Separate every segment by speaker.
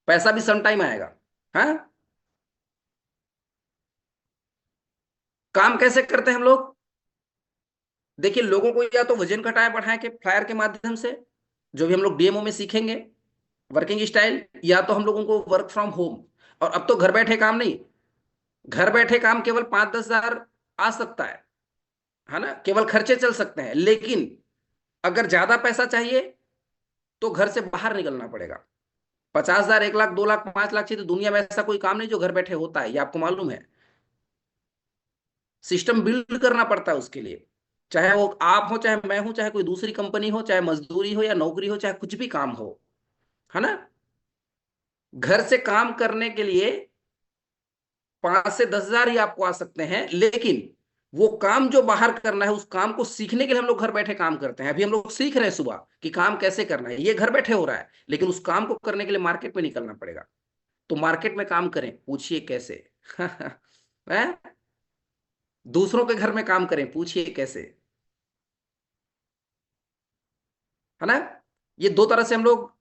Speaker 1: पैसा भी some time आएगा। हाँ, काम कैसे करते हैं हम लोग? देखिए, लोगों को या तो वजन घटाए बढ़ाए के फ्लायर के माध्यम से, जो भी हम लोग डीएमओ में सीखेंगे वर्किंग स्टाइल, या तो हम लोगों को वर्क फ्रॉम होम। और अब तो घर बैठे काम नहीं, घर बैठे काम केवल 5-10 हजार आ सकता है ना, केवल खर्चे चल सकते हैं। लेकिन अगर ज्यादा पैसा चाहिए तो घर से बाहर निकलना पड़ेगा। 50 हजार, 1 लाख, 2 लाख, 5 लाख चाहिए तो दुनिया में ऐसा कोई काम नहीं जो घर बैठे होता है, ये आपको मालूम है। सिस्टम बिल्ड करना पड़ता है उसके लिए। चाहे वो आप हो, चाहे मैं हूं, चाहे कोई दूसरी कंपनी हो, चाहे मजदूरी हो या नौकरी हो, चाहे कुछ भी काम हो, है ना। घर से काम करने के लिए 5 से 10 हजार ही आपको आ सकते हैं। लेकिन वो काम जो बाहर करना है, उस काम को सीखने के लिए हम लोग घर बैठे काम करते हैं। अभी हम लोग सीख रहे हैं सुबह कि काम कैसे करना है, ये घर बैठे हो रहा है। लेकिन उस काम को करने के लिए मार्केट में निकलना पड़ेगा। तो मार्केट में काम करें, पूछिए कैसे। हैं? दूसरों के घर में काम करें, पूछिए कैसे, है ना। ये दो तरह से हम लोग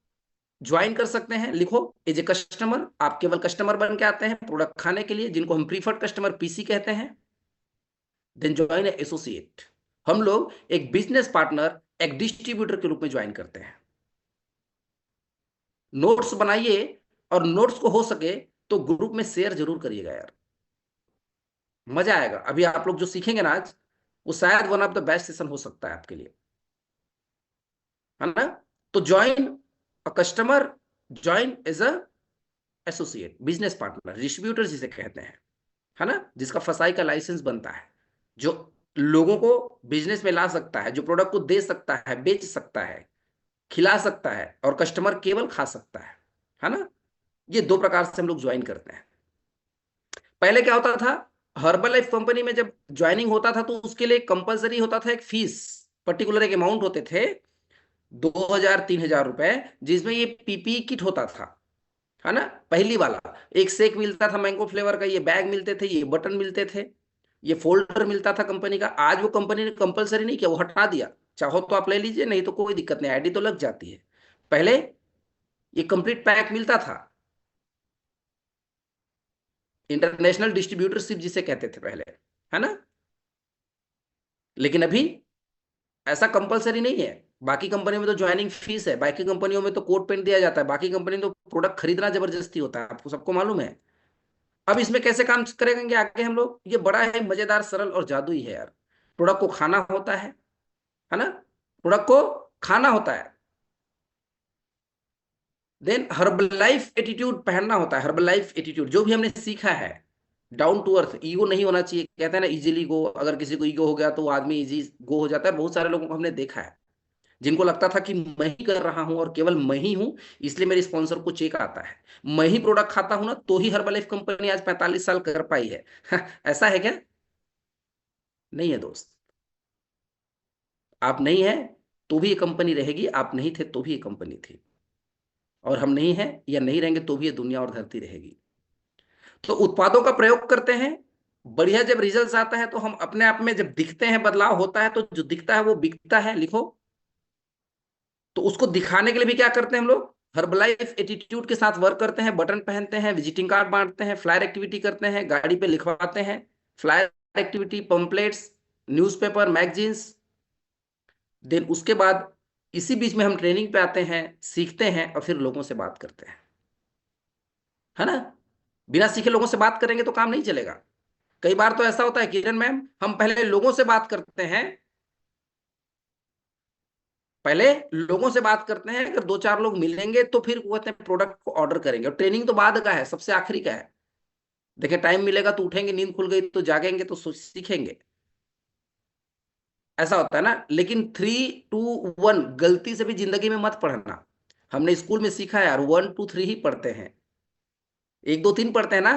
Speaker 1: ज्वाइन कर सकते हैं। लिखो, एज ए कस्टमर, आप केवल कस्टमर बन के आते हैं प्रोडक्ट खाने के लिए, जिनको हम प्रीफर्ड कस्टमर पीसी कहते हैं। देन ज्वाइन एसोसिएट, हम लोग एक बिजनेस पार्टनर, एक डिस्ट्रीब्यूटर के रूप में ज्वाइन करते हैं। नोट्स बनाइए, और नोट्स को हो सके तो ग्रुप में शेयर जरूर करिएगा यार, मजा आएगा। अभी आप लोग जो सीखेंगे ना आज, वो शायद one of the best session हो सकता है आपके लिए, है ना। तो join a customer, join as a associate, business partner, distributor जिसे कहते हैं, है ना, जिसका फसाई का लाइसेंस बनता है, जो लोगों को बिजनेस में ला सकता है, जो प्रोडक्ट को दे सकता है, बेच सकता है, खिला सकता है, और कस्टमर केवल खा सकता है ना। ये दो प्रकार से हम लोग ज्वाइन करते हैं। पहले क्या होता था, हर्बल लाइफ कंपनी में जब ज्वाइनिंग होता था तो उसके लिए कंपलसरी होता था एक फीस, पर्टिकुलर एक अमाउंट होते थे, 2,000-3,000 रुपए, जिसमें ये पीपी किट होता था, है ना। पहली वाला एक शेक मिलता था मैंगो फ्लेवर का, ये बैग मिलते थे, ये बटन मिलते थे, ये फोल्डर मिलता था कंपनी का। आज वो कंपनी ने कंपलसरी नहीं किया, वो हटा दिया। चाहो तो आप ले लीजिए, नहीं तो कोई दिक्कत नहीं, आईडी तो लग जाती है। पहले ये कंप्लीट पैक मिलता था, इंटरनेशनल डिस्ट्रीब्यूटरशिप जिसे कहते थे पहले, है ना। लेकिन अभी ऐसा कंपलसरी नहीं है। बाकी कंपनी में तो ज्वाइनिंग फीस है, बाकी कंपनियों में तो कोट पेंट दिया जाता है, बाकी कंपनी में तो प्रोडक्ट खरीदना जबरदस्ती होता है, आपको सबको मालूम है। अब इसमें कैसे काम करेंगे आगे हम लोग, ये बड़ा है मजेदार, सरल और जादुई है यार। प्रोडक्ट को खाना होता है ना, प्रोडक्ट को खाना होता है। देन हर्बल लाइफ एटीट्यूड पहनना होता है। हर्बल लाइफ एटीट्यूड जो भी हमने सीखा है, डाउन टू अर्थ, ईगो नहीं होना चाहिए। कहते हैं ना इजीली गो, अगर किसी को ईगो हो गया तो वो आदमी इजी गो हो जाता है। बहुत सारे लोगों को हमने देखा है जिनको लगता था कि मैं ही कर रहा हूं और केवल मैं ही हूं, इसलिए मेरे स्पॉन्सर को चेक आता है, मैं ही प्रोडक्ट खाता हूं ना, तो ही हर्बल लाइफ कंपनी आज 45 साल कर पाई है। ऐसा है क्या? नहीं है दोस्त। आप नहीं है तो भी ये कंपनी रहेगी, आप नहीं थे तो भी ये कंपनी थी, और हम नहीं है या नहीं रहेंगे तो भी ये दुनिया और धरती रहेगी। तो उत्पादों का प्रयोग करते हैं, बढ़िया जब रिजल्ट्स आता है तो हम अपने आप में जब दिखते हैं, बदलाव होता है, तो जो दिखता है वो बिकता है। लिखो, तो उसको दिखाने के लिए भी क्या करते हैं हम लोग, हर्बलाइफ एटीट्यूड के साथ वर्क करते हैं, बटन पहनते हैं, विजिटिंग कार्ड बांटते हैं, फ्लायर एक्टिविटी करते हैं, गाड़ी पे लिखवाते हैं, flyer activity, pamphlets, newspaper, magazines. Then उसके बाद इसी बीच में हम ट्रेनिंग पे आते हैं, सीखते हैं, और फिर लोगों से बात करते हैं, है ना। बिना सीखे लोगों से बात करेंगे तो काम नहीं चलेगा। कई बार तो ऐसा होता है किरण मैम, हम पहले लोगों से बात करते हैं, पहले लोगों से बात करते हैं, अगर 2-4 लोग मिलेंगे तो फिर वो कहते हैं प्रोडक्ट को ऑर्डर करेंगे, और ट्रेनिंग तो बाद का है, सबसे आखिरी का है। देखिए, टाइम मिलेगा तो उठेंगे, नींद खुल गई तो जागेंगे तो सीखेंगे, ऐसा होता है ना। लेकिन 3-2-1 गलती से भी जिंदगी में मत पढ़ना। हमने स्कूल में सीखा है यार, 1-2-3 ही पढ़ते हैं, 1-2-3 पढ़ते हैं ना,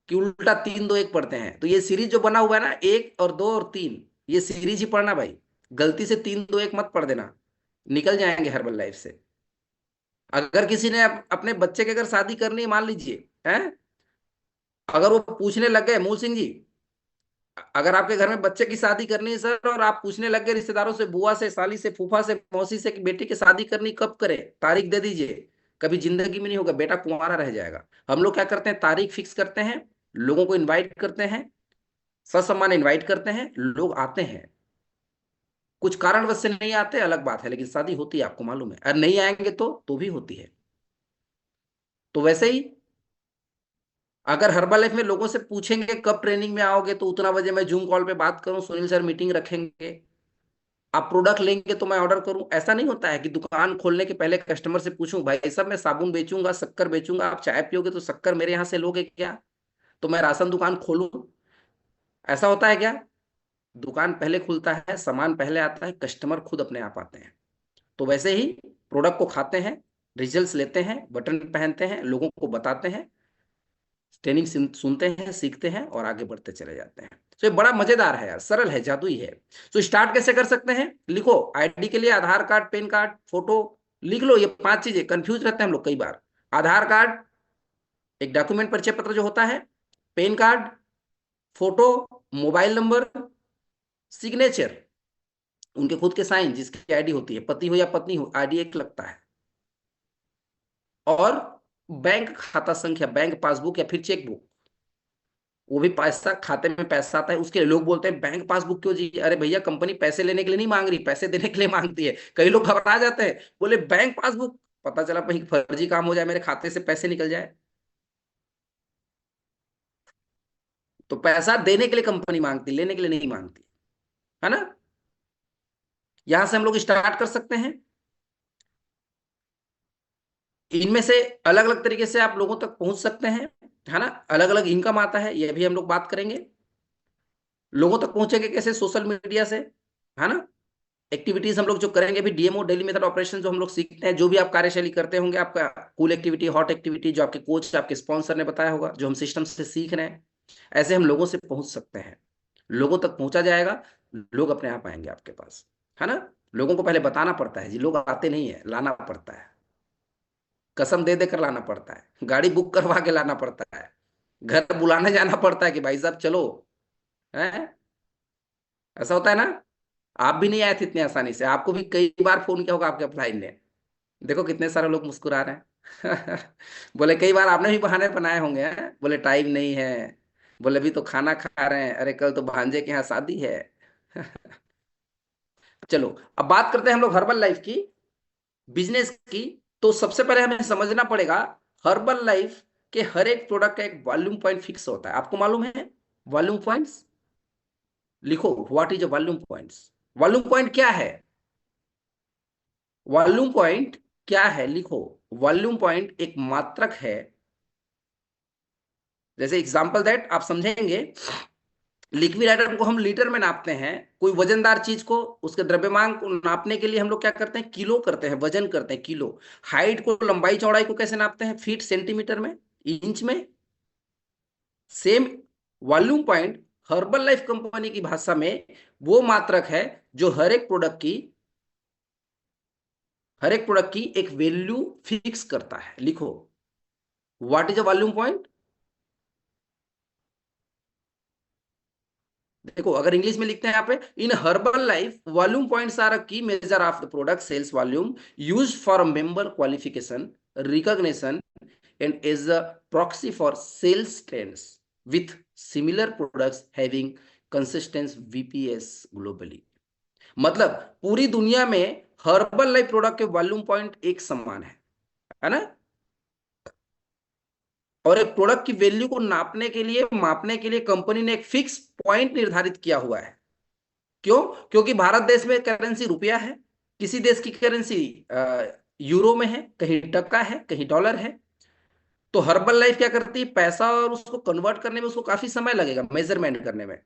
Speaker 1: कि उल्टा 3-2-1 पढ़ते हैं। तो ये सीरीज जो बना हुआ है ना, 1 और 2 और 3, ये सीरीज ही पढ़ना भाई। गलती से 3-2-1 मत पढ़ देना, निकल जाएंगे हर्बल लाइफ से। अगर किसी ने अपने बच्चे की अगर शादी करनी है, मान लीजिए है, अगर वो पूछने लग गए, मूल सिंह जी, अगर आपके घर में बच्चे की शादी करनी है सर, और आप पूछने लग गए रिश्तेदारों से, बुआ से, साली से, फूफा से, मौसी से कि बेटी की शादी करनी कब करें, तारीख दे दीजिए, कभी जिंदगी में नहीं होगा, बेटा कुंवारा रह जाएगा। हम लोग क्या करते हैं, तारीख फिक्स करते हैं, लोगों को इनवाइट करते हैं, ससम्मान इनवाइट करते हैं, लोग आते हैं। कुछ कारणवश से नहीं आते अलग बात है, लेकिन शादी होती है, आपको मालूम है। और नहीं आएंगे तो भी होती है। तो वैसे ही अगर हर्बल लाइफ में लोगों से पूछेंगे कब ट्रेनिंग में आओगे, तो उतना बजे मैं जूम कॉल पे बात करूं, सुनील सर मीटिंग रखेंगे, आप प्रोडक्ट लेंगे तो मैं ऑर्डर करूं। ऐसा नहीं होता है कि दुकान खोलने के पहले कस्टमर से पूछूं, भाई साहब मैं साबुन बेचूंगा, शक्कर बेचूंगा, आप चाय पियोगे तो शक्कर मेरे यहां से लोगे क्या, तो मैं राशन दुकान खोलूं। ऐसा होता है क्या? दुकान पहले खुलता है, सामान पहले आता है, कस्टमर खुद अपने आप आते हैं। तो वैसे ही प्रोडक्ट को खाते हैं, रिजल्ट्स लेते हैं, बटन पहनते हैं, लोगों को बताते हैं, ट्रेनिंग सुनते हैं, सीखते हैं और आगे बढ़ते चले जाते हैं। तो ये बड़ा मजेदार है यार, सरल है, जादुई है। तो स्टार्ट कैसे कर सकते हैं? लिखो, आईडी के लिए आधार कार्ड, पैन कार्ड, फोटो, लिख लो। ये 5 चीजें, कंफ्यूज रहते हैं हम लोग कई बार। आधार कार्ड, एक डॉक्यूमेंट परिचय पत्र जो होता है, pan card, photo, mobile number, signature, उनके खुद के साइन, जिसकी आईडी होती है, पति हो या पत्नी हो, आईडी एक लगता है, और बैंक खाता संख्या, बैंक पासबुक या फिर चेकबुक। वो भी पैसा, खाते में पैसा आता है उसके लिए। लोग बोलते हैं बैंक पासबुक क्यों जी? अरे भैया, कंपनी पैसे लेने के लिए नहीं मांग रही, पैसे देने के लिए मांगती है। कई लोग घबरा जाते हैं, बोले बैंक पासबुक, पता चला कहीं फर्जी काम हो जाए, मेरे खाते से पैसे निकल जाए। तो पैसा देने के लिए कंपनी मांगती, लेने के लिए नहीं मांगती, है ना। यहां से हम लोग स्टार्ट कर सकते हैं। इनमें से अलग अलग तरीके से आप लोगों तक पहुंच सकते हैं, है ना। अलग अलग इनकम आता है, यह भी हम लोग बात करेंगे। लोगों तक पहुंचेंगे कैसे? सोशल मीडिया से, है ना। एक्टिविटीज हम लोग जो करेंगे अभी, डीएमओ, डेली मेथड ऑपरेशन, जो हम लोग सीखते हैं, जो भी आप कार्यशैली करते होंगे, आपका कूल एक्टिविटी, हॉट एक्टिविटी, जो आपके कोच, आपके स्पॉन्सर ने बताया होगा, जो हम सिस्टम से सीख रहे हैं, ऐसे हम लोगों से पहुंच सकते हैं। लोगों तक पहुंचा जाएगा, लोग अपने आप आएंगे आपके पास, है ना। लोगों को पहले बताना पड़ता है जी, लोग आते नहीं है, लाना पड़ता है, कसम दे देकर लाना पड़ता है, गाड़ी बुक करवा के लाना पड़ता है, घर बुलाने जाना पड़ता है कि भाई साहब चलो, है। ऐसा होता है ना। आप भी नहीं आए थे इतनी आसानी से, आपको भी कई बार फोन किया होगा आपके अपलाइन ने। देखो कितने सारे लोग मुस्कुरा रहे हैं। बोले कई बार आपने भी बहाने बनाए होंगे, हैं? बोले टाइम नहीं है, बोले अभी तो खाना खा रहे हैं, अरे कल तो भांजे के यहाँ शादी है। चलो, अब बात करते हैं हम लोग हर्बल लाइफ की, बिजनेस की। तो सबसे पहले हमें समझना पड़ेगा, हर्बल लाइफ के हर एक प्रोडक्ट का एक वॉल्यूम पॉइंट फिक्स होता है। आपको मालूम है वॉल्यूम पॉइंट्स? लिखो, what is a volume points. Volume point क्या है? वॉल्यूम पॉइंट क्या है, लिखो। वॉल्यूम पॉइंट एक मात्रक है। जैसे एग्जांपल दैट आप समझेंगे, लिक्विड आइटम को हम लीटर में नापते हैं, कोई वजनदार चीज को, उसके द्रव्यमान को नापने के लिए हम लोग क्या करते हैं, किलो करते हैं, वजन करते हैं, किलो। हाइट को, लंबाई चौड़ाई को कैसे नापते हैं? फीट, सेंटीमीटर में, इंच में। Same volume point herbal life company की भाषा में वो मात्रक है जो हर एक प्रोडक्ट की एक वैल्यू फिक्स करता है। लिखो, what is a volume point. देखो, अगर इंग्लिश में लिखते हैं यहाँ पे, in Herbalife volume points are a key measure of the product sales volume used for member qualification, recognition and as a proxy for sales trends with similar products having consistence VPs globally. मतलब पूरी दुनिया में Herbalife product के volume point एक समान है ना। और एक प्रोडक्ट की वैल्यू को नापने के लिए, मापने के लिए कंपनी ने एक फिक्स पॉइंट निर्धारित किया हुआ है। क्यों? क्योंकि भारत देश में करेंसी रुपया है, किसी देश की करेंसी यूरो में है, कहीं टका है, कहीं डॉलर है। तो हर्बल लाइफ क्या करती है, पैसा और उसको कन्वर्ट करने में उसको काफी समय लगेगा, मेजरमेंट करने में।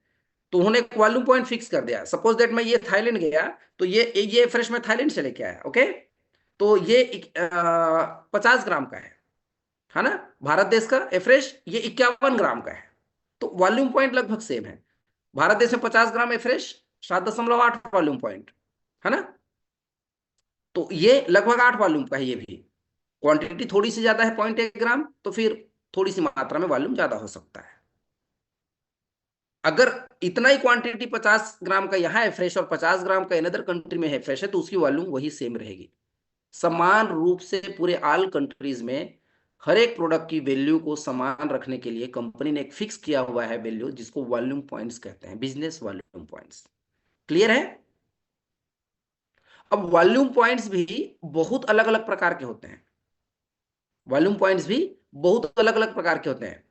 Speaker 1: तो उन्होंने एक वॉल्यूम पॉइंट फिक्स कर दिया। सपोज दैट मैं ये थाईलैंड गया, तो ये फ्रेश में थाईलैंड से लेके आया, ओके। तो ये 50 ग्राम का है ना। भारत देश का एफरेश ये 51 ग्राम का है। तो वॉल्यूम पॉइंट लगभग सेम है। भारत देश में 50 ग्राम एफरेश, 7.8 वॉल्यूम पॉइंट, है ना। तो ये लगभग 8 वॉल्यूम का है। ये भी क्वांटिटी थोड़ी सी ज्यादा है, 0.1 ग्राम, तो फिर थोड़ी सी मात्रा में वॉल्यूम ज्यादा हो सकता है। अगर इतना ही क्वांटिटी 50 ग्राम का यहाँ है फ्रेश और 50 ग्राम का अनदर कंट्री में है फ्रेश है, तो उसकी वॉल्यूम वही सेम रहेगी। समान रूप से पूरे ऑल कंट्रीज में हर एक प्रोडक्ट की वैल्यू को समान रखने के लिए कंपनी ने एक फिक्स किया हुआ है वैल्यू, जिसको वॉल्यूम पॉइंट्स कहते हैं, बिजनेस वॉल्यूम पॉइंट्स। क्लियर है? अब वॉल्यूम पॉइंट्स भी बहुत अलग अलग प्रकार के होते हैं। वॉल्यूम पॉइंट्स भी बहुत अलग अलग प्रकार के होते हैं।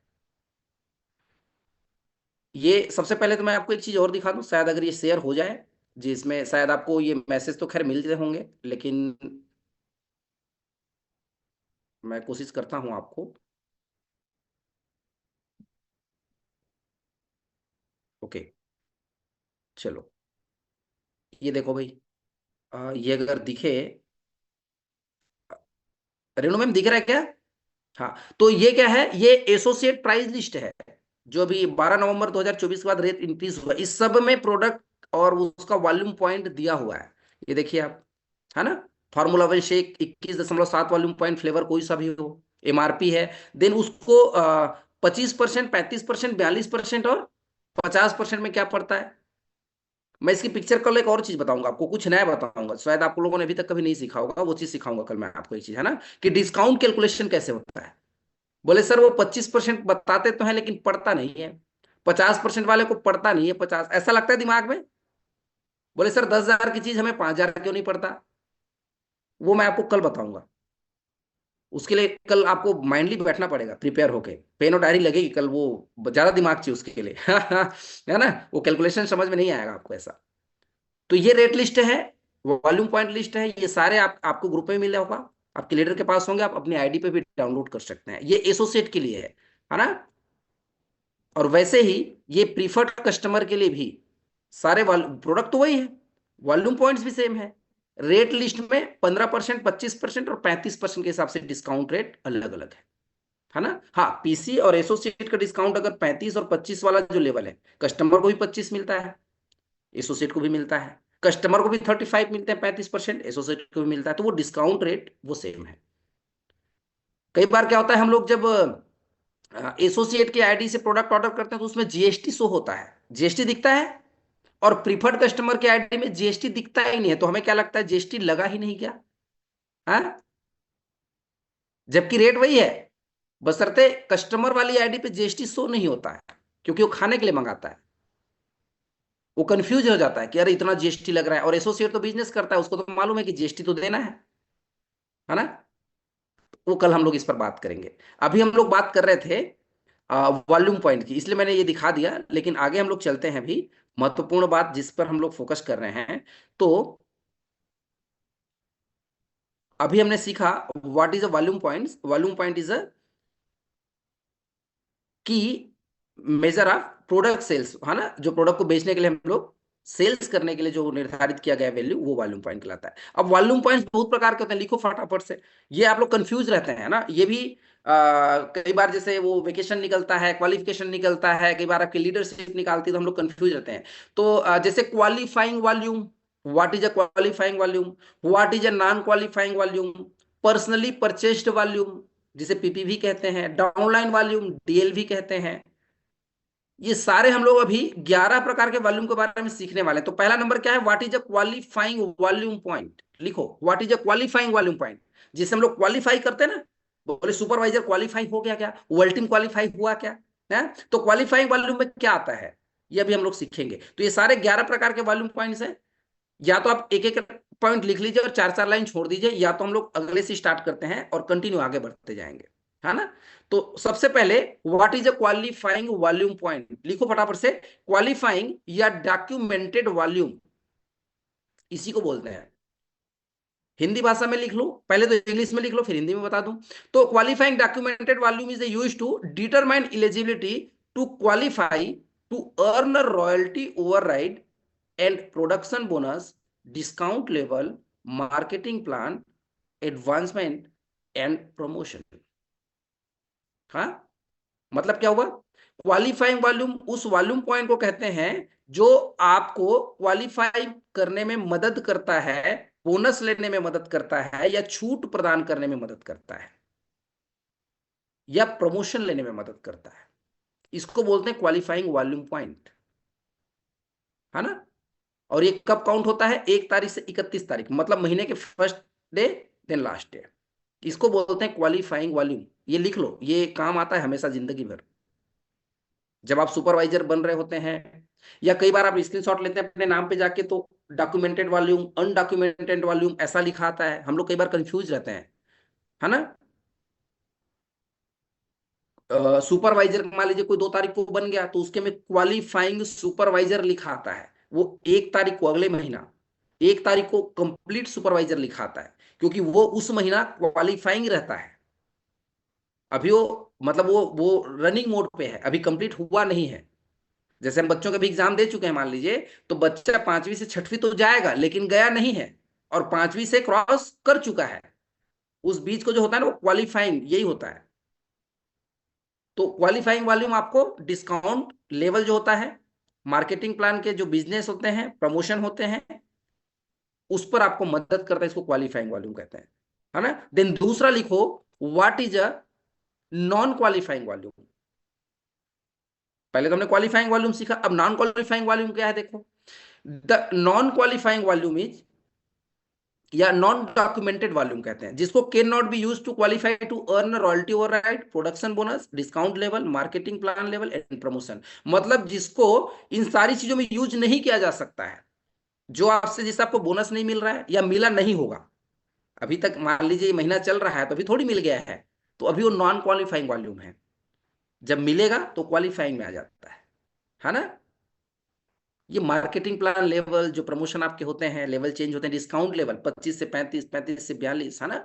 Speaker 1: ये सबसे पहले तो मैं आपको एक चीज और दिखा दूं, शायद अगर ये शेयर हो जाए, जिसमें शायद आपको ये मैसेज तो खैर मिल रहे होंगे, लेकिन मैं कोशिश करता हूं आपको। ओके, चलो, ये देखो भाई, ये अगर दिखे, रेणु मैम दिख रहा है क्या? हाँ, तो ये क्या है, ये एसोसिएट प्राइस लिस्ट है, जो अभी 12 नवंबर 2024 के बाद रेट इंक्रीज हुआ, इस सब में प्रोडक्ट और उसका वॉल्यूम पॉइंट दिया हुआ है। ये देखिए आप, है ना? Formula one shake 21.7 volume point, flavour कोई सा भी हो, एमआरपी है। देन उसको 25%, 35%, 42% और 50% में क्या पड़ता है। मैं इसकी पिक्चर कल एक और चीज बताऊंगा आपको, कुछ नया बताऊंगा, शायद आप लोगों ने अभी तक कभी नहीं सीखा होगा, वो चीज सिखाऊंगा कल मैं आपको, एक चीज है ना, कि डिस्काउंट कैलकुलेशन कैसे होता है। बोले सर वो 25% बताते तो है लेकिन पढ़ता नहीं है, 50% वाले को पढ़ता नहीं है, 50 ऐसा लगता है दिमाग में। बोले सर 10,000 की चीज हमें 5,000 क्यों नहीं पड़ता। वो मैं आपको कल बताऊंगा। उसके लिए कल आपको माइंडली बैठना पड़ेगा, प्रिपेयर होके, पेन और डायरी लगेगी कल, वो ज्यादा दिमाग चाहिए उसके लिए है ना, वो कैलकुलेशन समझ में नहीं आएगा आपको ऐसा। तो ये रेट लिस्ट है, वॉल्यूम पॉइंट लिस्ट है, ये सारे आपको ग्रुप में मिला होगा, आपके लीडर के पास होंगे, आप अपनी आईडी पे भी डाउनलोड कर सकते हैं, ये एसोसिएट के लिए है ना। और वैसे ही ये प्रीफर्ड कस्टमर के लिए भी सारे प्रोडक्ट तो वही है, वॉल्यूम पॉइंट्स भी सेम है। रेट लिस्ट में 15%, 25% और 35% के हिसाब से डिस्काउंट रेट अलग अलग है ना। हाँ, पीसी और एसोसिएट का डिस्काउंट अगर 35 और 25 वाला जो लेवल है, कस्टमर को भी 25 मिलता है, एसोसिएट को भी मिलता है, कस्टमर को भी 35 मिलते हैं, 35%, एसोसिएट को भी मिलता है, तो वो डिस्काउंट रेट वो सेम है। कई बार क्या होता है, हम लोग जब एसोसिएट की आईडी से प्रोडक्ट ऑर्डर करते हैं तो उसमें जीएसटी शो होता है, जीएसटी दिखता है, और प्रीफर्ड कस्टमर की आईडी में जीएसटी दिखता ही नहीं है, तो हमें क्या लगता है जीएसटी लगा ही नहीं क्या, हाँ, जबकि रेट वही है, बशर्ते कस्टमर वाली आईडी पे जीएसटी शो नहीं होता है, क्योंकि वो खाने के लिए मंगाता है, वो कंफ्यूज हो जाता है कि अरे इतना जीएसटी लग रहा है, और एसोसिएट तो बिजनेस करता है, उसको तो मालूम है कि जीएसटी तो देना है ना। वो कल हम लोग इस पर बात करेंगे। अभी हम लोग बात कर रहे थे वॉल्यूम पॉइंट की, इसलिए मैंने ये दिखा दिया, लेकिन आगे हम लोग चलते हैं भी, महत्वपूर्ण बात जिस पर हम लोग फोकस कर रहे हैं। तो अभी हमने सीखा what is a volume points. Volume point is a key measure of product sales, है ना, जो प्रोडक्ट को बेचने के लिए हम लोग सेल्स करने के लिए जो निर्धारित किया गया वैल्यू, वो वॉल्यूम पॉइंट कहलाता है। अब वॉल्यूम पॉइंट्स बहुत प्रकार के होते हैं, लिखो फटाफट से, ये आप लोग कंफ्यूज रहते हैं ना, ये भी कई बार जैसे वो वेकेशन निकलता है, क्वालिफिकेशन निकलता है, कई बार आपकी लीडरशिप निकालती है, तो हम लोग कंफ्यूज रहते हैं। तो जैसे qualifying volume, what is a qualifying volume, what is a non qualifying volume, personally purchased volume जिसे पीपीवी कहते हैं, डाउनलाइन वॉल्यूम डीएलवी कहते हैं। ये सारे हम लोग अभी 11 प्रकार के वॉल्यूम के बारे में सीखने वाले हैं। तो पहला नंबर क्या है, what is a qualifying volume point, लिखो what is a qualifying volume point, जिसे हम लोग क्वालिफाई करते हैं ना, बोले सुपरवाइजर क्वालिफाई हो गया क्या, वर्ल्ड टीम क्वालिफाई हुआ क्या, है? तो क्वालिफाइंग वॉल्यूम में क्या आता है, ये अभी हम लोग सीखेंगे। तो ये सारे 11 प्रकार के वॉल्यूम पॉइंट्स हैं, या तो आप एक एक पॉइंट लिख लीजिए और चार चार लाइन छोड़ दीजिए, या तो हम लोग अगले से स्टार्ट करते हैं और कंटिन्यू आगे बढ़ते जाएंगे, है ना। तो सबसे पहले what is a qualifying volume point, लिखो फटाफट से, क्वालिफाइंग या डॉक्यूमेंटेड वॉल्यूम इसी को बोलते हैं। हिंदी भाषा में लिख लो, पहले तो इंग्लिश में लिख लो फिर हिंदी में बता दूं। तो qualifying documented volume is used to determine eligibility to qualify to earn royalty override and production bonus, discount level, marketing plan, advancement and promotion. हाँ, मतलब क्या हुआ, क्वालिफाइंग वॉल्यूम उस वॉल्यूम पॉइंट को कहते हैं जो आपको क्वालिफाई करने में मदद करता है, बोनस लेने में मदद करता है, या छूट प्रदान करने में मदद करता है, या प्रमोशन लेने में मदद करता है, इसको बोलते हैं क्वालिफाइंग वॉल्यूम पॉइंट, है ना। और ये कब काउंट होता है, 1 तारीख से 31 तारीख, मतलब महीने के first day then last day. इसको बोलते हैं क्वालिफाइंग वॉल्यूम। ये लिख लो, ये काम आता है हमेशा जिंदगी भर। जब आप सुपरवाइजर बन रहे होते हैं, या कई बार आप स्क्रीनशॉट लेते हैं अपने नाम पे जाके, तो डॉक्यूमेंटेड वॉल्यूम, अनडॉक्यूमेंटेड वॉल्यूम ऐसा लिखा आता है। हम लोग कई बार कंफ्यूज रहते हैं, है ना। सुपरवाइजर मान लीजिए कोई 2 तारीख को बन गया, तो उसके में क्वालिफाइंग सुपरवाइजर लिखा आता है। वो 1 तारीख को, अगले महीना 1 तारीख को कंप्लीट सुपरवाइजर लिखा आता है, क्योंकि वो उस महीना क्वालिफाइंग रहता है। अभी वो मतलब वो रनिंग मोड पे है, अभी कंप्लीट हुआ नहीं है। जैसे हम बच्चों के भी एग्जाम दे चुके हैं मान लीजिए, तो बच्चा 5वीं से 6वीं तो जाएगा, लेकिन गया नहीं है, और 5वीं से क्रॉस कर चुका है। उस बीच को जो होता है ना, वो क्वालिफाइंग यही होता है। तो क्वालिफाइंग वॉल्यूम आपको डिस्काउंट लेवल जो होता है, मार्केटिंग प्लान के जो बिजनेस होते हैं, प्रमोशन होते हैं, उस पर आपको मदद करता है। इसको क्वालिफाइंग वॉल्यूम कहते हैं, है ना। देन दूसरा लिखो, what is a non qualifying volume. पहले तो हमने क्वालिफाइंग वॉल्यूम सीखा, अब नॉन क्वालिफाइंग वॉल्यूम क्या है, देखो। The non qualifying volume is, या नॉन डॉक्यूमेंटेड वॉल्यूम कहते हैं, जिसको can not be use to qualify to earn royalty override, production bonus, discount level, marketing plan level and promotion. मतलब जिसको इन सारी चीजों में यूज नहीं किया जा सकता है, जो आपसे, जिससे आपको बोनस नहीं मिल रहा है या मिला नहीं होगा अभी तक। मान लीजिए ये महीना चल रहा है तो अभी थोड़ी मिल गया है, तो अभी वो नॉन क्वालिफाइंग वॉल्यूम है। जब मिलेगा तो क्वालिफाइंग में आ जाता है ना। ये मार्केटिंग प्लान लेवल, जो प्रमोशन आपके होते हैं, लेवल चेंज होते हैं, डिस्काउंट लेवल 25 से 35, 35 से 42, है ना।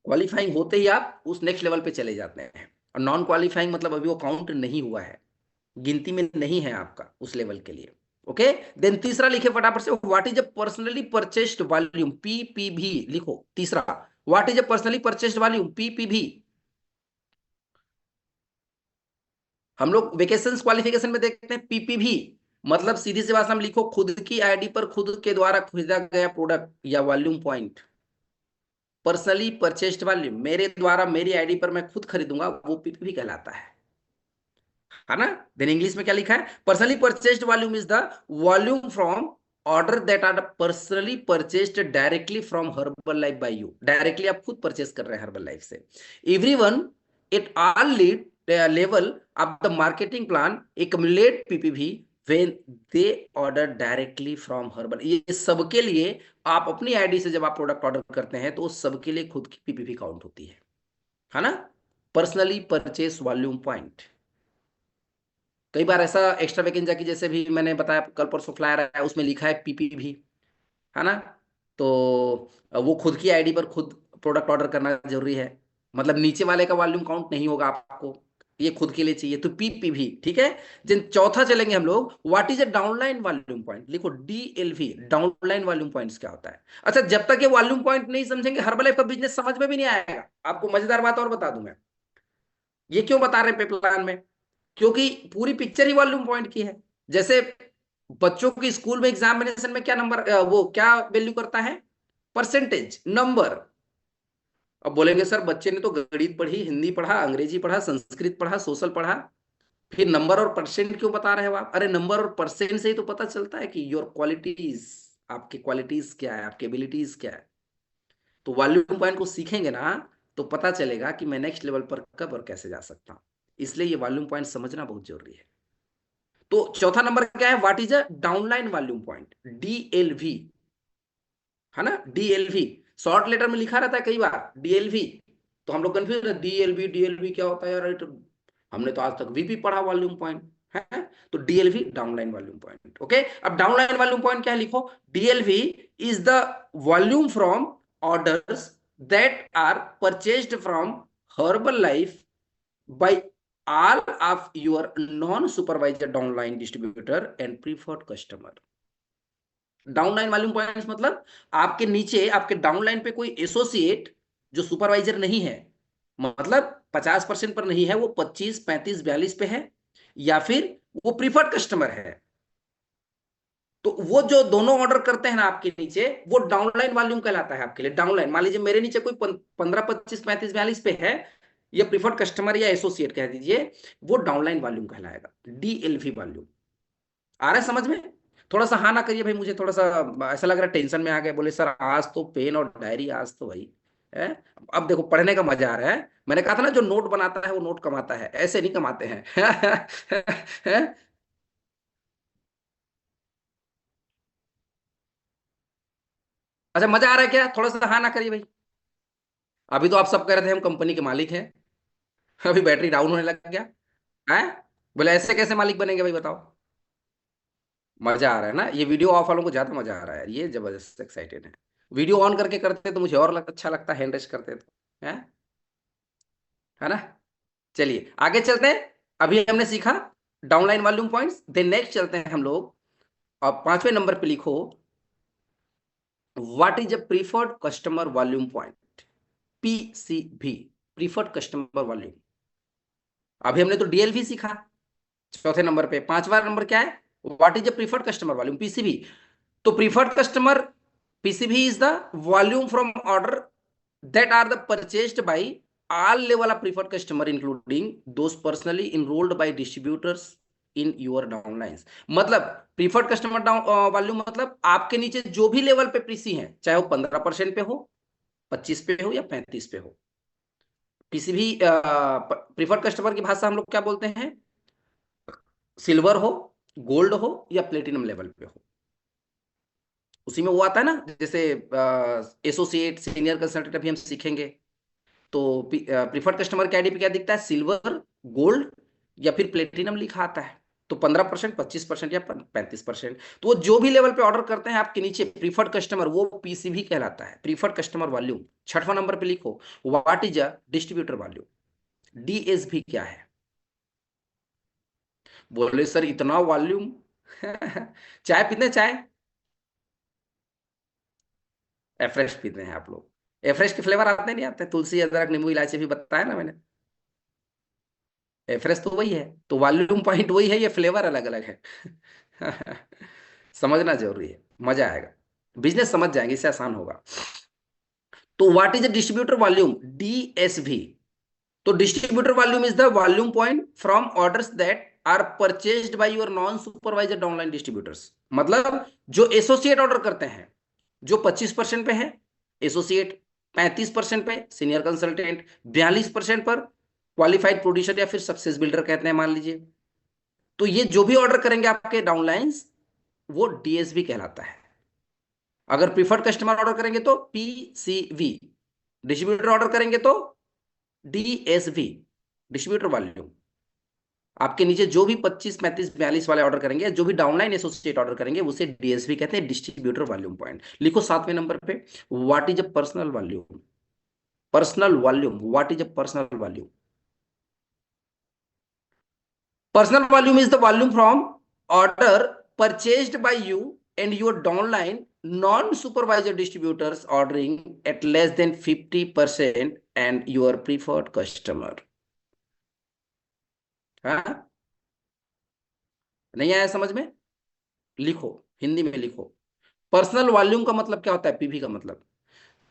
Speaker 1: क्वालिफाइंग होते ही आप उस नेक्स्ट लेवल पे चले जाते हैं। और नॉन क्वालिफाइंग मतलब अभी वो काउंट नहीं हुआ है, गिनती में नहीं है आपका उस लेवल के लिए। ओके। देन तीसरा लिखे फटाफट से, what is a personally purchased volume, PPV लिखो तीसरा। What is a personally purchased volume, PPV. हम लोग वेकेशन क्वालिफिकेशन में देखते हैं पीपीवी, मतलब सीधी सी बात हम लिखो, खुद की आईडी पर खुद के द्वारा खरीदा गया प्रोडक्ट या volume point. Personally purchased volume, मेरे द्वारा मेरी आईडी पर मैं खुद खरीदूंगा, वो पीपीवी कहलाता है ना। देन इंग्लिश में क्या लिखा है, personally purchased volume is the volume from order that are personally purchased directly from Herbalife by you. Directly आप खुद परचेस कर रहे हैं हर्बल लाइफ से। Everyone at all lead level of the marketing plan accumulate PPV when they order directly from herbal. ये सबके लिए, आप अपनी आईडी से जब आप प्रोडक्ट ऑर्डर करते हैं, तो उस सबके लिए खुद की पीपीवी काउंट होती है ना। Personally purchase volume point. कई बार ऐसा एक्स्ट्रा वैकेंजा की, जैसे भी मैंने बताया कल परसों फ्लायर है, उसमें लिखा है पीपीवी, है ना। तो वो खुद की आईडी पर खुद प्रोडक्ट ऑर्डर करना जरूरी है, मतलब नीचे वाले का वॉल्यूम काउंट नहीं होगा आपको, ये खुद के लिए चाहिए, तो पीपीवी, ठीक है। जिन चौथा चलेंगे हम लोग, what is a downline volume point, लिखो डीएलवी। डाउनलाइन वॉल्यूम पॉइंट्स क्या होता है। अच्छा, जब तक ये वॉल्यूम पॉइंट नहीं समझेंगे, हर्बलाइफ का बिजनेस समझ में भी नहीं आएगा। आपको मजेदार बात और बता दूं मैं, ये क्यों बता रहे हैं प्लान में, क्योंकि पूरी पिक्चर ही वॉल्यूम पॉइंट की है। जैसे बच्चों की स्कूल में एग्जामिनेशन में क्या नंबर, वो क्या वैल्यू करता है, परसेंटेज, नंबर। अब बोलेंगे सर बच्चे ने तो गणित पढ़ी, हिंदी पढ़ा, अंग्रेजी पढ़ा, संस्कृत पढ़ा, सोशल पढ़ा, फिर नंबर और परसेंट क्यों बता रहे हो आप। अरे नंबर और परसेंट से ही तो पता चलता है कि योर क्वालिटीज, आपकी क्वालिटीज क्या है, आपकी एबिलिटीज क्या है। तो वॉल्यूम पॉइंट को सीखेंगे ना, तो पता चलेगा कि मैं नेक्स्ट लेवल पर कब और कैसे जा सकता हूं। इसलिए ये वॉल्यूम पॉइंट समझना बहुत जरूरी है। तो चौथा नंबर क्या है, what is a downline volume point, DLV, है ना। डीएलवी शॉर्ट लेटर में लिखा रहता है कई बार डीएलवी, तो हम लोग कंफ्यूज है, डीएलवी डीएलवी क्या होता है यार, हमने तो आज तक वीपी पढ़ा वॉल्यूम पॉइंट है। तो DLV downline volume point. Okay, अब डाउनलाइन वॉल्यूम पॉइंट क्या है, लिखो, DLV is the volume from orders that are purchased from Herbalife by all of your non-supervisor downline distributor and preferred customer। Downline volume points मतलब आपके नीचे, आपके downline पे कोई एसोसिएट जो सुपरवाइजर नहीं है, मतलब 50% पर नहीं है, वो 25, 35, 42 पे है, या फिर वो प्रीफर्ड कस्टमर है। तो वो जो दोनों ऑर्डर करते हैं ना आपके नीचे, वो डाउनलाइन वॉल्यूम कहलाता है आपके लिए। डाउनलाइन, मान लीजिए मेरे नीचे कोई 15, 25, 35, 42 पे है, ये प्रीफर्ड कस्टमर या एसोसिएट कह दीजिए, वो डाउनलाइन वॉल्यूम कहलाएगा, डीएलवी वॉल्यूम। आ रहा है समझ में। थोड़ा सा हाँ ना करिए भाई, मुझे थोड़ा सा ऐसा लग रहा है टेंशन में आ गए। बोले सर आज तो पेन और डायरी, आज तो भाई है। अब देखो पढ़ने का मजा आ रहा है। मैंने कहा था ना, जो नोट बनाता है वो नोट कमाता है, ऐसे नहीं कमाते हैं। हैं? अच्छा मजा आ रहा है क्या? थोड़ा सा हाँ ना करिए भाई। अभी तो आप सब कह रहे थे हम कंपनी के मालिक हैं, अभी बैटरी डाउन होने लग गया है। बोले ऐसे कैसे मालिक बनेंगे भाई, बताओ। मजा आ रहा है ना? ये वीडियो ऑफ वालों को ज्यादा मजा आ रहा है, ये जबरदस्त एक्साइटेड है। वीडियो ऑन करके करते तो मुझे और अच्छा लगता, हैंड रेस करते तो है। है ना? चलिए आगे चलते हैं। अभी हमने सीखा downline volume points, then next चलते हैं हम लोग। और 5वें नंबर पे लिखो, what is a preferred customer volume point, PCV, preferred customer volume. अभी हमने तो डीएलवी सीखा चौथे नंबर पे। 5वां नंबर क्या है? What is a preferred customer volume, PCV. तो preferred customer PCV is the volume from order that are the purchased by all level of preferred customer including those personally enrolled by distributors in your downlines। मतलब preferred customer volume मतलब आपके नीचे जो भी level पे PC है, चाहे वो 15% पे हो, 25 पे हो या 35 पे हो। किसी भी प्रीफर्ड कस्टमर की भाषा हम लोग क्या बोलते हैं? सिल्वर हो, गोल्ड हो या प्लेटिनम लेवल पे हो। उसी में वो आता है ना, जैसे एसोसिएट, सीनियर कंसल्टेंट अभी हम सीखेंगे। तो प्रीफर्ड कस्टमर के आईडी पे क्या दिखता है? सिल्वर, गोल्ड या फिर प्लेटिनम लिखा आता है। तो 15%, 25% या 35%, तो वो जो भी लेवल पे ऑर्डर करते हैं आपके नीचे प्रीफर्ड कस्टमर, वो पीसीवी कहलाता है, प्रीफर्ड कस्टमर वॉल्यूम। 6वां नंबर पे लिखो, what is a distributor volume, DSV क्या है? बोले सर इतना वॉल्यूम। चाय पीते हैं? चाय एफ्रेश पीते हैं आप लोग? एफ्रेश के फ्लेवर आते नहीं आते? तुलसी, अदरक, नींबू, इलायची भी बताया ना मैंने। एफरेस तो वही है, तो वॉल्यूम पॉइंट वही है, ये फ्लेवर अलग अलग है। समझना जरूरी है, मजा आएगा। बिजनेस समझ जाएंगे, इससे आसान होगा। तो what is the distributor volume, DSV. तो distributor volume is the volume point from orders that are purchased by your non supervisor online distributors. मतलब जो एसोसिएट ऑर्डर करते हैं, जो 25% पे है एसोसिएट, 35% पे सीनियर कंसल्टेंट, 42% पर क्वालिफाइड प्रोड्यूसर या फिर सक्सेस बिल्डर कहते हैं मान लीजिए। तो ये जो भी ऑर्डर करेंगे आपके डाउनलाइंस, वो डीएसवी कहलाता है। अगर प्रीफर्ड कस्टमर ऑर्डर करेंगे तो पीसीवी, डिस्ट्रीब्यूटर ऑर्डर करेंगे तो डीएसवी, डिस्ट्रीब्यूटर वॉल्यूम। आपके नीचे जो भी 25, 35, 42 वाले ऑर्डर करेंगे, जो भी डाउनलाइन एसोसिएट ऑर्डर करेंगे, उसे डीएसवी कहते हैं, डिस्ट्रीब्यूटर वॉल्यूम पॉइंट। लिखो 7वें नंबर पे, what is a personal volume, personal volume, what is a personal volume. Personal volume is the volume from order purchased by you and your downline non-supervisor distributors ordering at less than 50% and your preferred customer। हाँ, नहीं आया समझ में? लिखो, हिंदी में लिखो। Personal volume का मतलब क्या होता है? पीवी का मतलब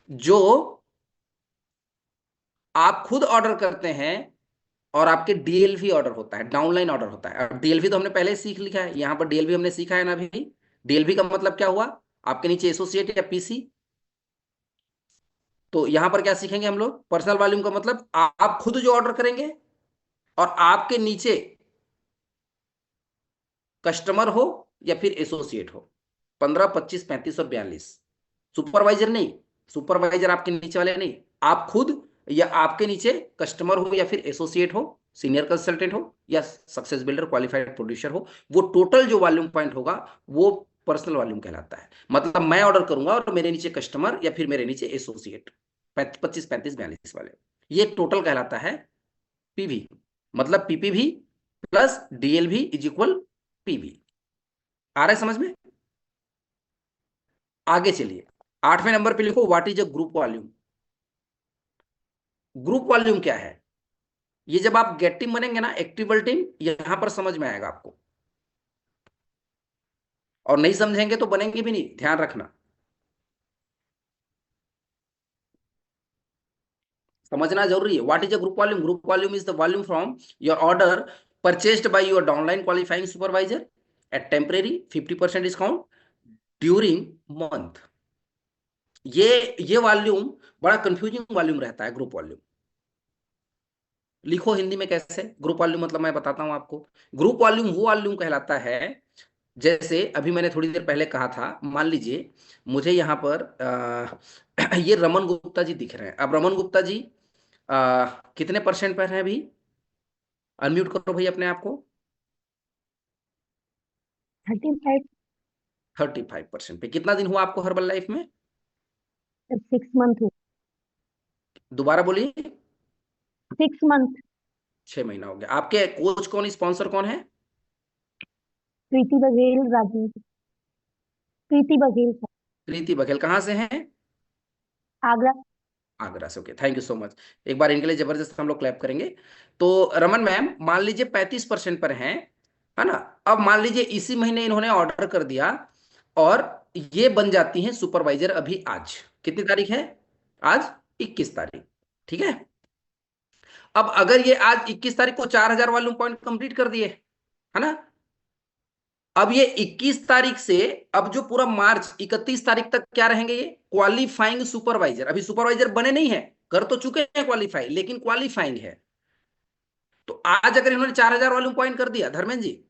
Speaker 1: जो आप खुद ऑर्डर करते हैं और आपके डीएलवी ऑर्डर होता है, डाउनलाइन ऑर्डर होता है। और डीएलवी तो हमने पहले ही सीख लिखा है, यहां पर डीएलवी हमने सीखा है ना अभी। डीएलवी का मतलब क्या हुआ? आपके नीचे एसोसिएट या पीसी। तो यहां पर क्या सीखेंगे हम लोग? पर्सनल वॉल्यूम का मतलब आप खुद जो ऑर्डर करेंगे और आपके नीचे कस्टमर हो या फिर एसोसिएट हो, 15, 25, 35 और 42। सुपरवाइजर नहीं, सुपरवाइजर आपके नीचे वाले नहीं, आप खुद या आपके नीचे कस्टमर हो या फिर एसोसिएट हो, सीनियर कंसल्टेंट हो या सक्सेस बिल्डर, क्वालिफाइड प्रोड्यूसर हो, वो टोटल जो वॉल्यूम पॉइंट होगा वो पर्सनल वॉल्यूम कहलाता है। मतलब मैं ऑर्डर करूंगा और मेरे नीचे कस्टमर या फिर मेरे नीचे एसोसिएट 25, 35, 42 वाले, ये टोटल कहलाता है पीवी। मतलब PPV plus DLV is equal PV. आ रहा है समझ में? आगे चलिए, 8वें नंबर पे लिखो, what is a group volume. Group volume क्या है? ये जब आप गेट टीम बनेंगे ना, एक्टिवल टीम, यहां पर समझ में आएगा आपको। और नहीं समझेंगे तो बनेंगे भी नहीं, ध्यान रखना। समझना जरूरी है। What is a group volume, group volume is the volume from your order purchased by your downline qualifying supervisor at temporary 50% discount during month. ये वॉल्यूम बड़ा कंफ्यूजिंग वॉल्यूम रहता है, ग्रुप वॉल्यूम। लिखो हिंदी में कैसे ग्रुप वॉल्यूम, मतलब मैं बताता हूं आपको। ग्रुप वॉल्यूम वो वॉल्यूम कहलाता है, जैसे अभी मैंने थोड़ी देर पहले कहा था, मान लीजिए मुझे यहाँ पर ये रमन गुप्ता जी दिख रहे हैं। अब रमन गुप्ता जी कितने परसेंट पर हैं अभी? अनम्यूट करो भाई अपने आप को।
Speaker 2: 35।
Speaker 1: 35% पे। कितना दिन हुआ आपको हर्बल लाइफ में?
Speaker 2: 6 मंथ हुआ।
Speaker 1: दोबारा बोलिए।
Speaker 2: 6 मंथ।
Speaker 1: 6 महीना हो गया। आपके कोच कौन, स्पॉन्सर कौन है?
Speaker 2: प्रीति बघेल राजनीति। प्रीति बघेल सर।
Speaker 1: प्रीति बघेल कहाँ से हैं?
Speaker 2: आगरा।
Speaker 1: आगरा से। Okay, thank you so much. एक बार इनके लिए जबरदस्त हम लोग क्लैप करेंगे। तो रमन मैम मान लीजिए 35% पर हैं, है ना। अब मान लीजिए इसी महीने इन्होंने ऑर्डर कर दिया और ये बन जाती हैं सुपरवाइजर अभी आज। कितनी तारीख है? आज 21 तारीख। ठीक है। अब अगर ये आज 21 तारीख को 4,000 वॉल्यूम पॉइंट कंप्लीट कर दिए, है ना। अब ये 21 तारीख से अब जो पूरा मार्च 31 तारीख तक क्या रहेंगे? ये क्वालिफाइंग सुपरवाइजर। अभी सुपरवाइजर बने नहीं है, कर तो चुके हैं क्वालिफाई, लेकिन क्वालिफाइंग है। तो आज अगर इन्होंने 4,000 वॉल्यूम पॉइंट कर दिया, धर्मेंद्र जी,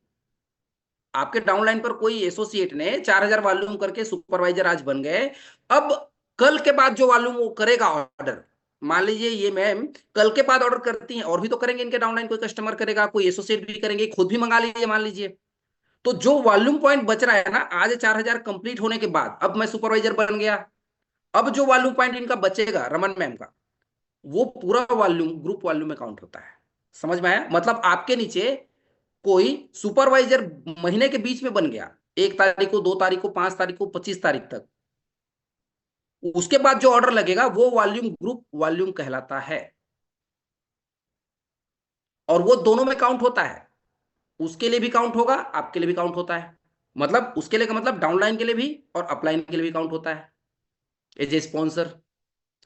Speaker 1: आपके डाउनलाइन पर कोई एसोसिएट ने 4,000 वॉल्यूम करके सुपरवाइजर आज बन गए। अब कल के बाद जो वॉल्यूम वो करेगा ऑर्डर, मान लीजिए ये मैम कल के बाद ऑर्डर करती हैं, और भी तो करेंगे इनके डाउनलाइन, कोई कस्टमर करेगा, कोई एसोसिएट भी करेंगे, खुद भी मंगा लीजिए मान लीजिए। तो जो वॉल्यूम पॉइंट बच रहा है ना, आज 4,000 कंप्लीट होने के बाद, अब मैं सुपरवाइजर बन गया, अब जो वॉल्यूम पॉइंट इनका बचेगा रमन मैम का, वो पूरा वॉल्यूम ग्रुप वॉल्यूम में काउंट होता है। समझ में आया? मतलब आपके नीचे कोई सुपरवाइजर महीने के बीच में बन गया, 1 तारीख को, 2 तारीख को, 5 तारीख को, 25 तारीख तक, उसके बाद जो ऑर्डर लगेगा वो वॉल्यूम ग्रुप वॉल्यूम कहलाता है। और वो दोनों में काउंट होता है, उसके लिए भी काउंट होगा, आपके लिए भी काउंट होता है। मतलब उसके लिए का मतलब डाउनलाइन के लिए भी और अपलाइन के लिए भी काउंट होता है, एज ए स्पॉन्सर,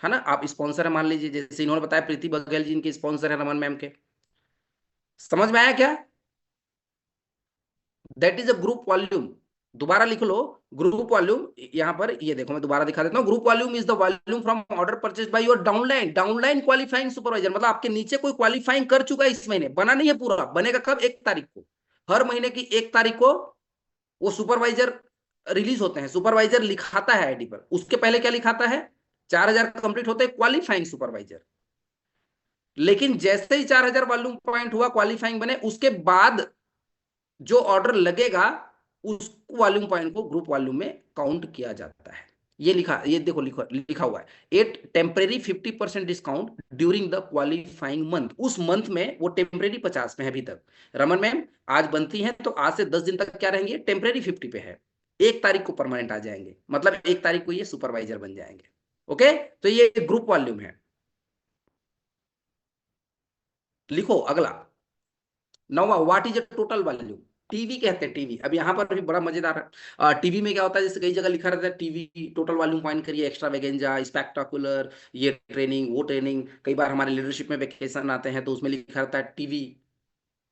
Speaker 1: है ना। आप स्पॉन्सर है मान लीजिए, जैसे इन्होंने बताया प्रीति बघेल जी इनके स्पॉन्सर है रमन मैम के। समझ में आया क्या? That is a group volume. दोबारा लिख लो, ग्रुप वॉल्यूम। यहां पर ये देखो, मैं दोबारा दिखा देता हूँ। Group volume is the volume from order purchase by your downline. Downline qualifying supervisor, मतलब आपके नीचे कोई क्वालिफाइंग कर चुका है इस महीने, बना नहीं है पूरा, बनेगा कब? 1 तारीख को। हर महीने की 1 तारीख को वो सुपरवाइजर रिलीज होते हैं। सुपरवाइजर लिखाता है आईडी पर, उसके पहले क्या लिखाता है? 4,000 कंप्लीट होते हैं क्वालिफाइंग सुपरवाइजर। लेकिन जैसे ही 4,000 वॉल्यूम पॉइंट हुआ, क्वालिफाइंग बने, उसके बाद जो ऑर्डर लगेगा उस वॉल्यूम पॉइंट को ग्रुप वॉल्यूम में काउंट किया जाता है। ये लिखा, ये देखो लिखा हुआ है, at temporary 50% discount during the qualifying month. उस मंथ में वो टेम्परेरी 50 में है अभी तक। रमन मैम आज बनती है तो आज से 10 दिन तक क्या रहेंगे? टेम्परेरी 50 पे है। 1 तारीख को परमानेंट आ जाएंगे, मतलब 1 तारीख को ये सुपरवाइजर बन जाएंगे। ओके, तो ये ग्रुप वॉल्यूम है। लिखो अगला, नौवा, what is a total volume? TV कहते हैं, टीवी। अब यहाँ पर भी बड़ा मजेदार है। टीवी में क्या होता है, जैसे कई जगह लिखा रहता है टीवी टोटल वॉल्यूम पॉइंट करिए, एक्स्ट्रा वेगेंजा, स्पेक्टाकुलर, ये ट्रेनिंग, वो ट्रेनिंग। कई बार हमारे लीडरशिप में वेकेशन आते हैं तो उसमें लिखा रहता है टीवी,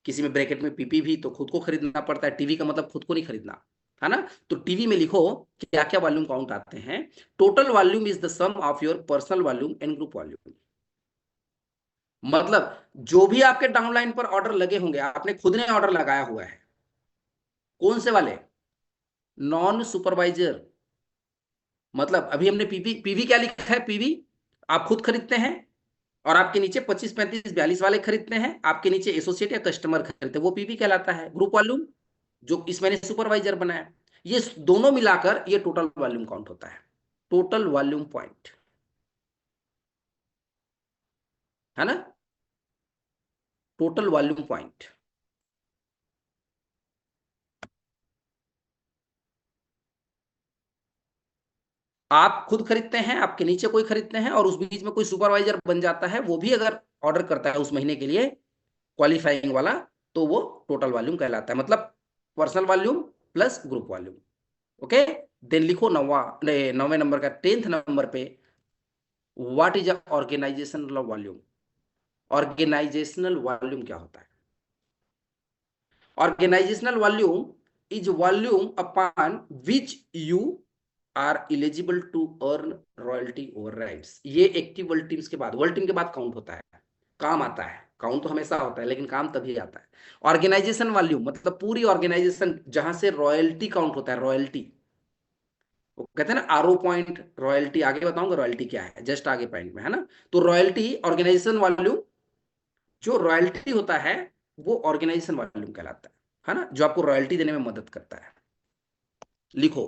Speaker 1: किसी में ब्रैकेट में पीपी भी, तो खुद को खरीदना पड़ता है। टीवी का मतलब खुद को नहीं खरीदना, है ना। तो टीवी में लिखो क्या क्या वॉल्यूम काउंट आते हैं। Total volume is the sum of your personal volume and group volume. मतलब जो भी आपके डाउनलाइन पर ऑर्डर लगे होंगे, आपने खुद ने ऑर्डर लगाया हुआ है, कौन से वाले? Non supervisor. मतलब अभी हमने पीवी, पीवी क्या लिखा है? पीवी आप खुद खरीदते हैं, और आपके नीचे 25, 35, 42 वाले खरीदते हैं, आपके नीचे एसोसिएट या कस्टमर खरीदते हैं, वो पीवी कहलाता है। ग्रुप वॉल्यूम जो इस मैंने सुपरवाइजर बनाया, ये दोनों मिलाकर ये टोटल वॉल्यूम काउंट होता है, टोटल वॉल्यूम पॉइंट, है ना, टोटल वॉल्यूम पॉइंट। आप खुद खरीदते हैं, आपके नीचे कोई खरीदते हैं, और उस बीच में कोई सुपरवाइजर बन जाता है, वो भी अगर ऑर्डर करता है उस महीने के लिए क्वालिफाइंग वाला, तो वो टोटल वॉल्यूम कहलाता है। मतलब personal volume plus group volume. Okay, then लिखो नौवे नंबर का, 10th नंबर पे, what is organizational volume? Organizational volume क्या होता है? Organizational volume is volume upon which you are eligible to earn royalty over rights. ये एक्टिव वर्ल्ड टीम्स के बाद, वर्ल्ड टीम के बाद काउंट होता है, काम आता है। काउंट तो हमेशा होता है लेकिन काम तभी आता है। ऑर्गेनाइजेशन वॉल्यूम मतलब पूरी ऑर्गेनाइजेशन जहां से रॉयल्टी काउंट होता है, रॉयल्टी, वो कहते हैं ना आरओ पॉइंट रॉयल्टी, आगे बताऊंगा रॉयल्टी क्या है, जस्ट आगे पॉइंट में है ना। तो रॉयल्टी ऑर्गेनाइजेशन वॉल्यूम, जो रॉयल्टी होता है वो ऑर्गेनाइजेशन वॉल्यूम कहलाता है ना, जो आपको रॉयल्टी देने में मदद करता है। लिखो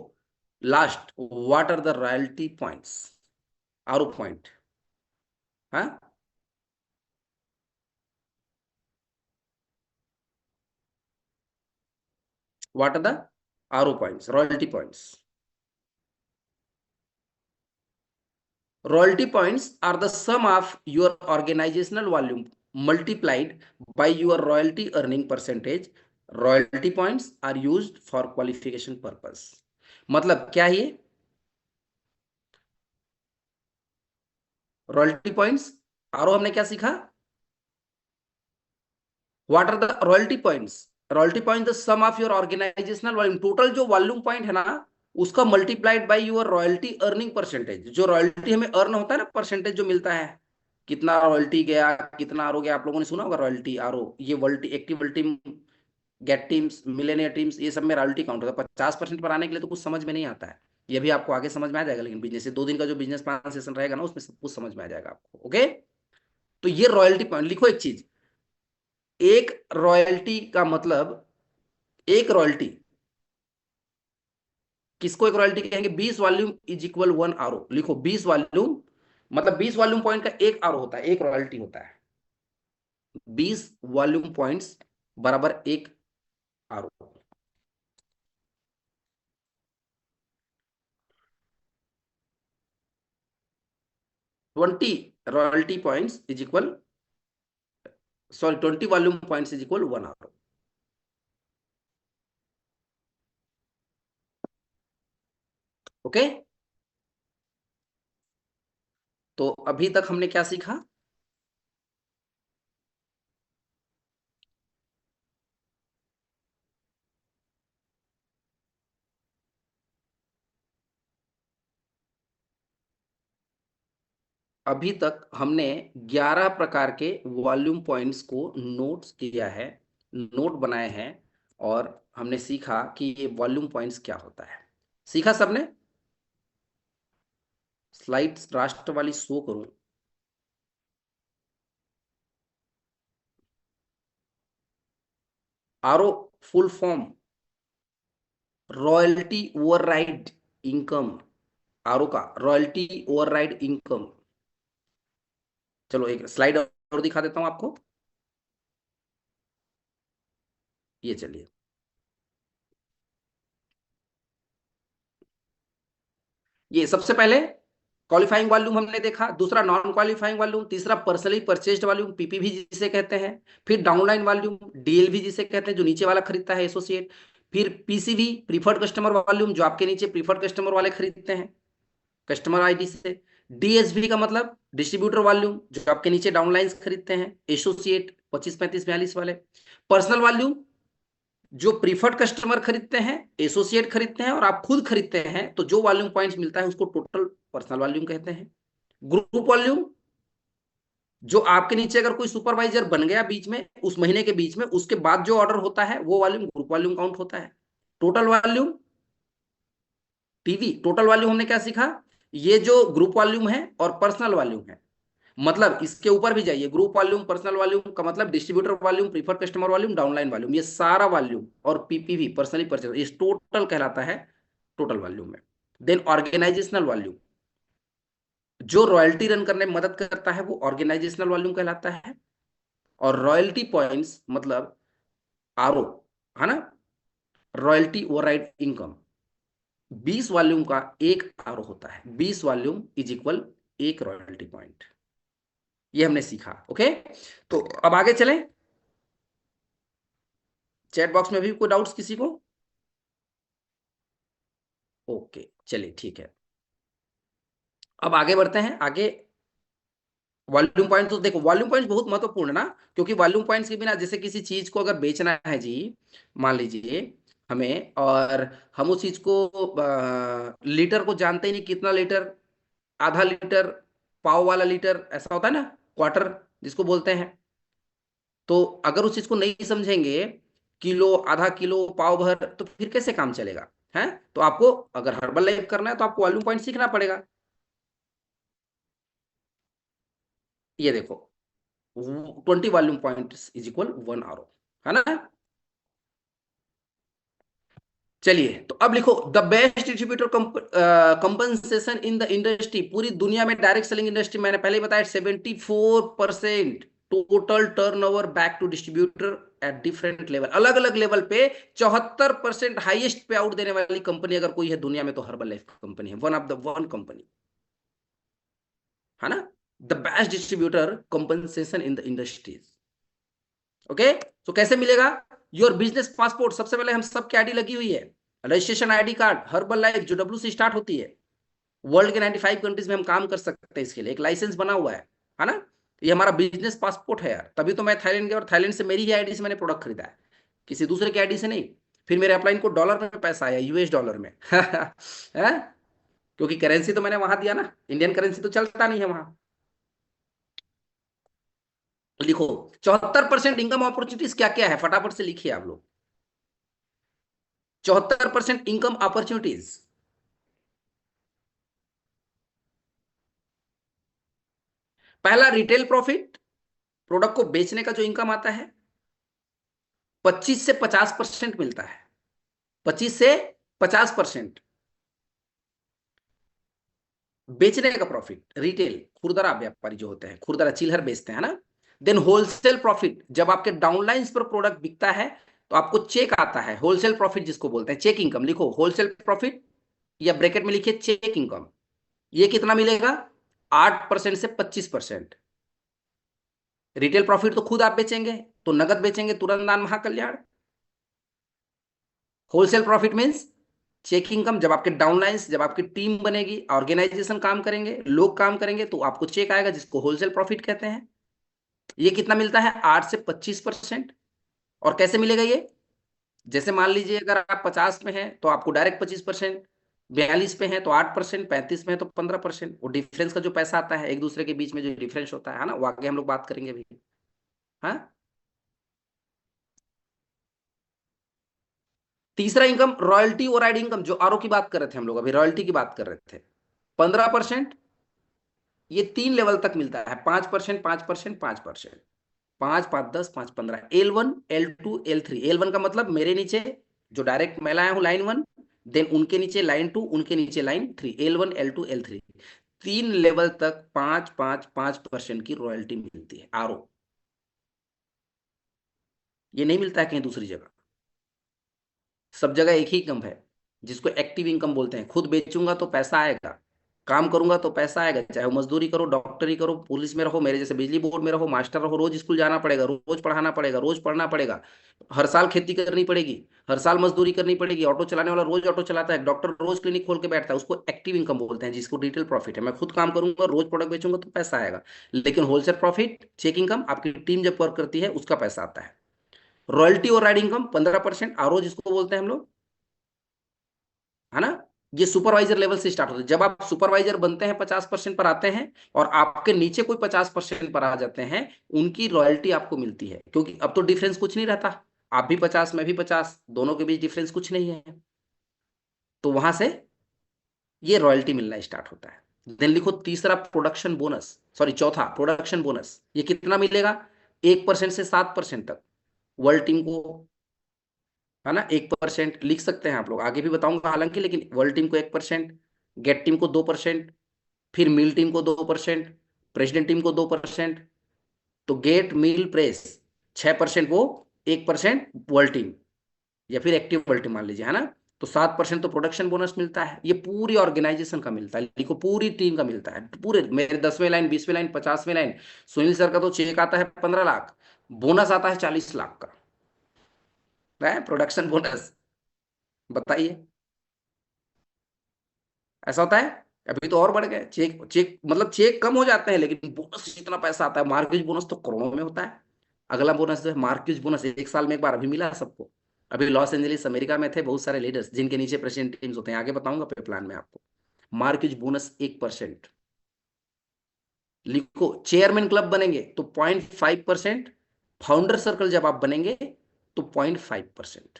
Speaker 1: last, what are the royalty points, RO point, हाँ। What are the RO points, royalty points? Royalty points are the sum of your organizational volume multiplied by your royalty earning percentage. Royalty points are used for qualification purpose. मतलब क्या ये royalty points? आरो हमने क्या सीखा? What are the royalty points? Royalty point the sum of your organizational volume, total जो volume point है ना उसका multiplied by your royalty earning percentage. जो रॉयल्टी हमें अर्न होता है ना, परसेंटेज जो मिलता है, कितना रॉयल्टी गया, कितना आरो गया, आप लोगों ने सुना होगा रॉयल्टी आरो। ये world active world team, get teams, millionaire teams, ये सब में रॉयल्टी काउंट होता है। 50% पर आने के लिए तो कुछ समझ में नहीं आता है, ये भी आपको आगे समझ में आ जाएगा। लेकिन बिजनेस से 2 दिन का जो बिजनेस प्लान सेशन रहेगा ना उसमें सब कुछ समझ में आ जाएगा आपको। ओके, तो ये रॉयल्टी पॉइंट लिखो। एक चीज, एक रॉयल्टी का मतलब, एक रॉयल्टी किसको एक रॉयल्टी कहेंगे? 20 वॉल्यूम इज इक्वल 1 आरओ। लिखो 20 वॉल्यूम मतलब 20 वॉल्यूम पॉइंट का एक आरओ होता है, एक रॉयल्टी होता है। 20 वॉल्यूम पॉइंट्स बराबर एक RO. 20 royalty points is equal, sorry 20 volume points is equal 1 RO. Okay, तो अभी तक हमने क्या सीखा? अभी तक हमने 11 प्रकार के वॉल्यूम पॉइंट्स को नोट्स किया है, नोट बनाए हैं, और हमने सीखा कि ये वॉल्यूम पॉइंट्स क्या होता है। सीखा सबने? स्लाइड्स राष्ट्र वाली शो करूं? RO full form royalty override income, RO का रॉयल्टी ओवरराइड इनकम। चलो एक स्लाइड और दिखा देता हूं आपको, ये चलिए। ये सबसे पहले क्वालिफाइंग वॉल्यूम हमने देखा, दूसरा नॉन क्वालिफाइंग वॉल्यूम, तीसरा पर्सनली परचेज्ड वॉल्यूम पीपीवी जिसे कहते हैं, फिर डाउनलाइन वॉल्यूम डीएलवी जिसे कहते हैं जो नीचे वाला खरीदता है एसोसिएट, फिर पीसीवी प्रीफर्ड कस्टमर वॉल्यूम जो आपके नीचे प्रीफर्ड कस्टमर वाले खरीदते हैं कस्टमर आईडी से, डीएसवी का मतलब डिस्ट्रीब्यूटर वॉल्यूम जो आपके नीचे डाउनलाइंस खरीदते हैं एसोसिएट 25 35 42 वाले, पर्सनल वॉल्यूम जो प्रीफर्ड कस्टमर खरीदते हैं, एसोसिएट खरीदते हैं और आप खुद खरीदते हैं, तो जो वॉल्यूम पॉइंट्स मिलता है उसको टोटल पर्सनल वॉल्यूम कहते हैं। ग्रुप वॉल्यूम जो आपके नीचे अगर कोई सुपरवाइजर बन गया बीच में, उस महीने के बीच में, उसके बाद जो ऑर्डर होता है वो वॉल्यूम ग्रुप वॉल्यूम काउंट होता है। Total volume TV, total volume हमने क्या सीखा? ये जो ग्रुप वॉल्यूम है और पर्सनल वॉल्यूम है, मतलब इसके ऊपर भी जाइए, ग्रुप वॉल्यूम पर्सनल वॉल्यूम का मतलब distributor volume preferred customer volume downline volume, ये सारा वॉल्यूम और पीपीवी पर्सनली परचेज, ये टोटल कहलाता है टोटल वॉल्यूम में। देन ऑर्गेनाइजेशनल वॉल्यूम जो रॉयल्टी रन करने में मदद करता है वो ऑर्गेनाइजेशनल वॉल्यूम कहलाता है। और रॉयल्टी पॉइंट्स मतलब आरओ, है ना, रॉयल्टी ओवरराइड इनकम, 20 वॉल्यूम का एक आरओ होता है, 20 वॉल्यूम इज इक्वल एक रॉयल्टी पॉइंट। ये हमने सीखा। ओके, तो अब आगे चलें। चैट बॉक्स में भी कोई डाउट्स किसी को? ओके चलिए ठीक है, अब आगे बढ़ते हैं। आगे वॉल्यूम पॉइंट, तो देखो वॉल्यूम पॉइंट बहुत महत्वपूर्ण ना, क्योंकि वॉल्यूम पॉइंट्स के बिना जैसे किसी चीज को अगर बेचना है जी, मान लीजिए हमें, और हम उस चीज को लीटर को जानते ही नहीं, कितना लीटर, आधा लीटर, पाव वाला लीटर, ऐसा होता है ना, क्वार्टर जिसको बोलते हैं। तो अगर उस चीज को नहीं समझेंगे, किलो, आधा किलो, पाव भर, तो फिर कैसे काम चलेगा? है, तो आपको अगर हर्बल लाइफ करना है तो आपको वॉल्यूम पॉइंट सीखना पड़ेगा। ये देखो, 20 volume point is equal 1 RO, है ना। चलिए, तो अब लिखो, the best distributor compensation in the industry. पूरी दुनिया में डायरेक्ट सेलिंग इंडस्ट्री, मैंने पहले ही बताया, 74% total turnover back to distributor at different level, अलग अलग लेवल पे 74% हाईएस्ट पे आउट देने वाली कंपनी अगर कोई है दुनिया में तो हर्बल लाइफ कंपनी है, one of the one company, है ना। The best distributor compensation in the industries. Okay, तो कैसे मिलेगा? योर बिजनेस पासपोर्ट, सबसे पहले हम सब की आईडी लगी हुई है, registration ID card, herbal life जो डब्ल्यू से स्टार्ट होती है। वर्ल्ड के 95 कंट्रीज में हम काम कर सकते हैं, इसके लिए एक लाइसेंस बना हुआ है ना। ये हमारा बिजनेस पासपोर्ट है यार, तभी तो मैं थाईलैंड गया और थाईलैंड से मेरी ही आईडी से मैंने प्रोडक्ट खरीदा है, किसी दूसरे की आईडी से नहीं। फिर मेरे अपलाइन को डॉलर में पैसा आया, यूएस डॉलर में है, क्योंकि करेंसी तो मैंने वहां दिया ना, इंडियन करेंसी तो चलता नहीं है वहां। लिखो, 74% इनकम अपॉर्चुनिटीज क्या क्या है, फटाफट से लिखिए आप लोग। 74% इनकम अपॉर्चुनिटीज। पहला, रिटेल प्रॉफिट, प्रोडक्ट को बेचने का जो इनकम आता है, 25 से 50% मिलता है। 25 से 50% बेचने का प्रॉफिट, रिटेल, खुरदरा व्यापारी जो होते हैं, खुरदरा चिल्हर बेचते हैं ना। देन होलसेल प्रॉफिट, जब आपके डाउनलाइंस पर प्रोडक्ट बिकता है तो आपको चेक आता है, होलसेल प्रॉफिट जिसको बोलते हैं, चेक इनकम। लिखो, होलसेल प्रॉफिट, या ब्रैकेट में लिखिए चेक इनकम। ये कितना मिलेगा? 8% से 25%। रिटेल प्रॉफिट तो खुद आप बेचेंगे, तो नगद बेचेंगे, तुरंत दान महाकल्याण। Wholesale profit means cheque income, जब आपके डाउनलाइंस, जब आपकी टीम बनेगी, ऑर्गेनाइजेशन काम करेंगे, लोग काम करेंगे, तो आपको चेक आएगा, जिसको होलसेल प्रॉफिट कहते हैं। ये कितना मिलता है? 8 से 25%। और कैसे मिलेगा ये? जैसे मान लीजिए, अगर आप 50 में हैं तो आपको डायरेक्ट 25%, 42 पे हैं तो 8%, 35 में है तो 15%। वो डिफरेंस का जो पैसा आता है, एक दूसरे के बीच में जो डिफरेंस होता है ना, वो आगे हम लोग बात करेंगे अभी। हाँ। तीसरा इनकम, रॉयल्टी और राइड इनकम, जो आरओ की बात कर रहे थे हम लोग, अभी रॉयल्टी की बात कर रहे थे, 15%। ये 3 लेवल तक मिलता है, 5%, 5%, 5%, 5, 5, 10, 5, 15, L1, L2, L3। L1 का मतलब मेरे नीचे जो डायरेक्ट मैं लाया हूं, लाइन 1, देन उनके नीचे लाइन 2, उनके नीचे line 3, L1, L2, L3। 3 level तक 5, 5, 5% की रॉयल्टी मिलती है, आरओ। ये नहीं मिलता है कहीं दूसरी जगह, सब जगह एक ही इनकम है, जिसको एक्टिव इनकम बोलते हैं। खुद बेचूंगा तो पैसा आएगा, काम करूंगा तो पैसा आएगा, चाहे वो मजदूरी करो, डॉक्टरी करो, पुलिस में रहो, मेरे जैसे बिजली बोर्ड में रहो, मास्टर रहो, रोज स्कूल जाना पड़ेगा, रोज पढ़ाना पड़ेगा, रोज पढ़ना पड़ेगा, हर साल खेती करनी पड़ेगी, हर साल मजदूरी करनी पड़ेगी, ऑटो चलाने वाला रोज ऑटो चलाता है, डॉक्टर रोज क्लिनिक खोल के बैठता है, उसको एक्टिव इनकम बोलते हैं, जिसको डिटेल प्रॉफिट है। मैं खुद काम करूंगा, रोज प्रोडक्ट बेचूंगा तो पैसा आएगा। लेकिन होलसेल प्रॉफिट, चेक इनकम, आपकी टीम जब वर्क करती है उसका पैसा आता है। रॉयल्टी और राइड इनकम 15%, आरओ जिसको बोलते हैं हम लोग, है ना। ये सुपरवाइजर लेवल से स्टार्ट होता है, जब आप सुपरवाइजर बनते हैं, 50% पर आते हैं, और आपके नीचे कोई 50% पर आ जाते हैं, उनकी रॉयल्टी आपको मिलती है, क्योंकि अब तो डिफरेंस कुछ नहीं रहता, आप भी 50, मैं भी 50, दोनों के बीच डिफरेंस कुछ नहीं है, तो वहां से ये रॉयल्टी मिलना स्टार्ट होता है। देन लिखो, तीसरा, प्रोडक्शन बोनस, सॉरी, चौथा प्रोडक्शन बोनस। ये कितना मिलेगा? 1% से 7% तक, वर्ल्ड टीम को, है ना, 1% लिख सकते हैं आप लोग, आगे भी बताऊंगा हालांकि, लेकिन वर्ल्ड टीम को 1%, गेट टीम को 2%, फिर मिल टीम को 2%, प्रेसिडेंट टीम को 2%। तो गेट, मिल, प्रेस 6%, वो 1% वर्ल्ड टीम, या फिर एक्टिव वर्ल्ड टीम मान लीजिए, है ना। तो 7% तो प्रोडक्शन बोनस मिलता है, ये पूरी ऑर्गेनाइजेशन का मिलता है, लिखो पूरी टीम का मिलता है, पूरे मेरे 10वें लाइन, 20वें लाइन, 50वें लाइन, सुनील सर का तो चेक आता है 15 लाख, बोनस आता है 40 लाख का, है प्रोडक्शन बोनस। बताइए, ऐसा होता है? अभी तो और बढ़ गए, चेक चेक मतलब चेक कम हो जाते हैं, लेकिन बोनस इतना पैसा आता है, मार्केज बोनस तो करोड़ों में होता है। अगला बोनस जो है मार्केज बोनस, 1 साल में एक बार, अभी मिला सबको, अभी लॉस एंजलिस अमेरिका में थे बहुत सारे लीडर्स जिनके नीचे प्रेसिडेंट टीम्स होते हैं, आगे बताऊंगा प्लान में आपको। Marquess bonus 1%। लिखो चेयरमैन क्लब बनेंगे तो 0.5%, फाउंडर सर्कल जब आप बनेंगे तो 0.5%,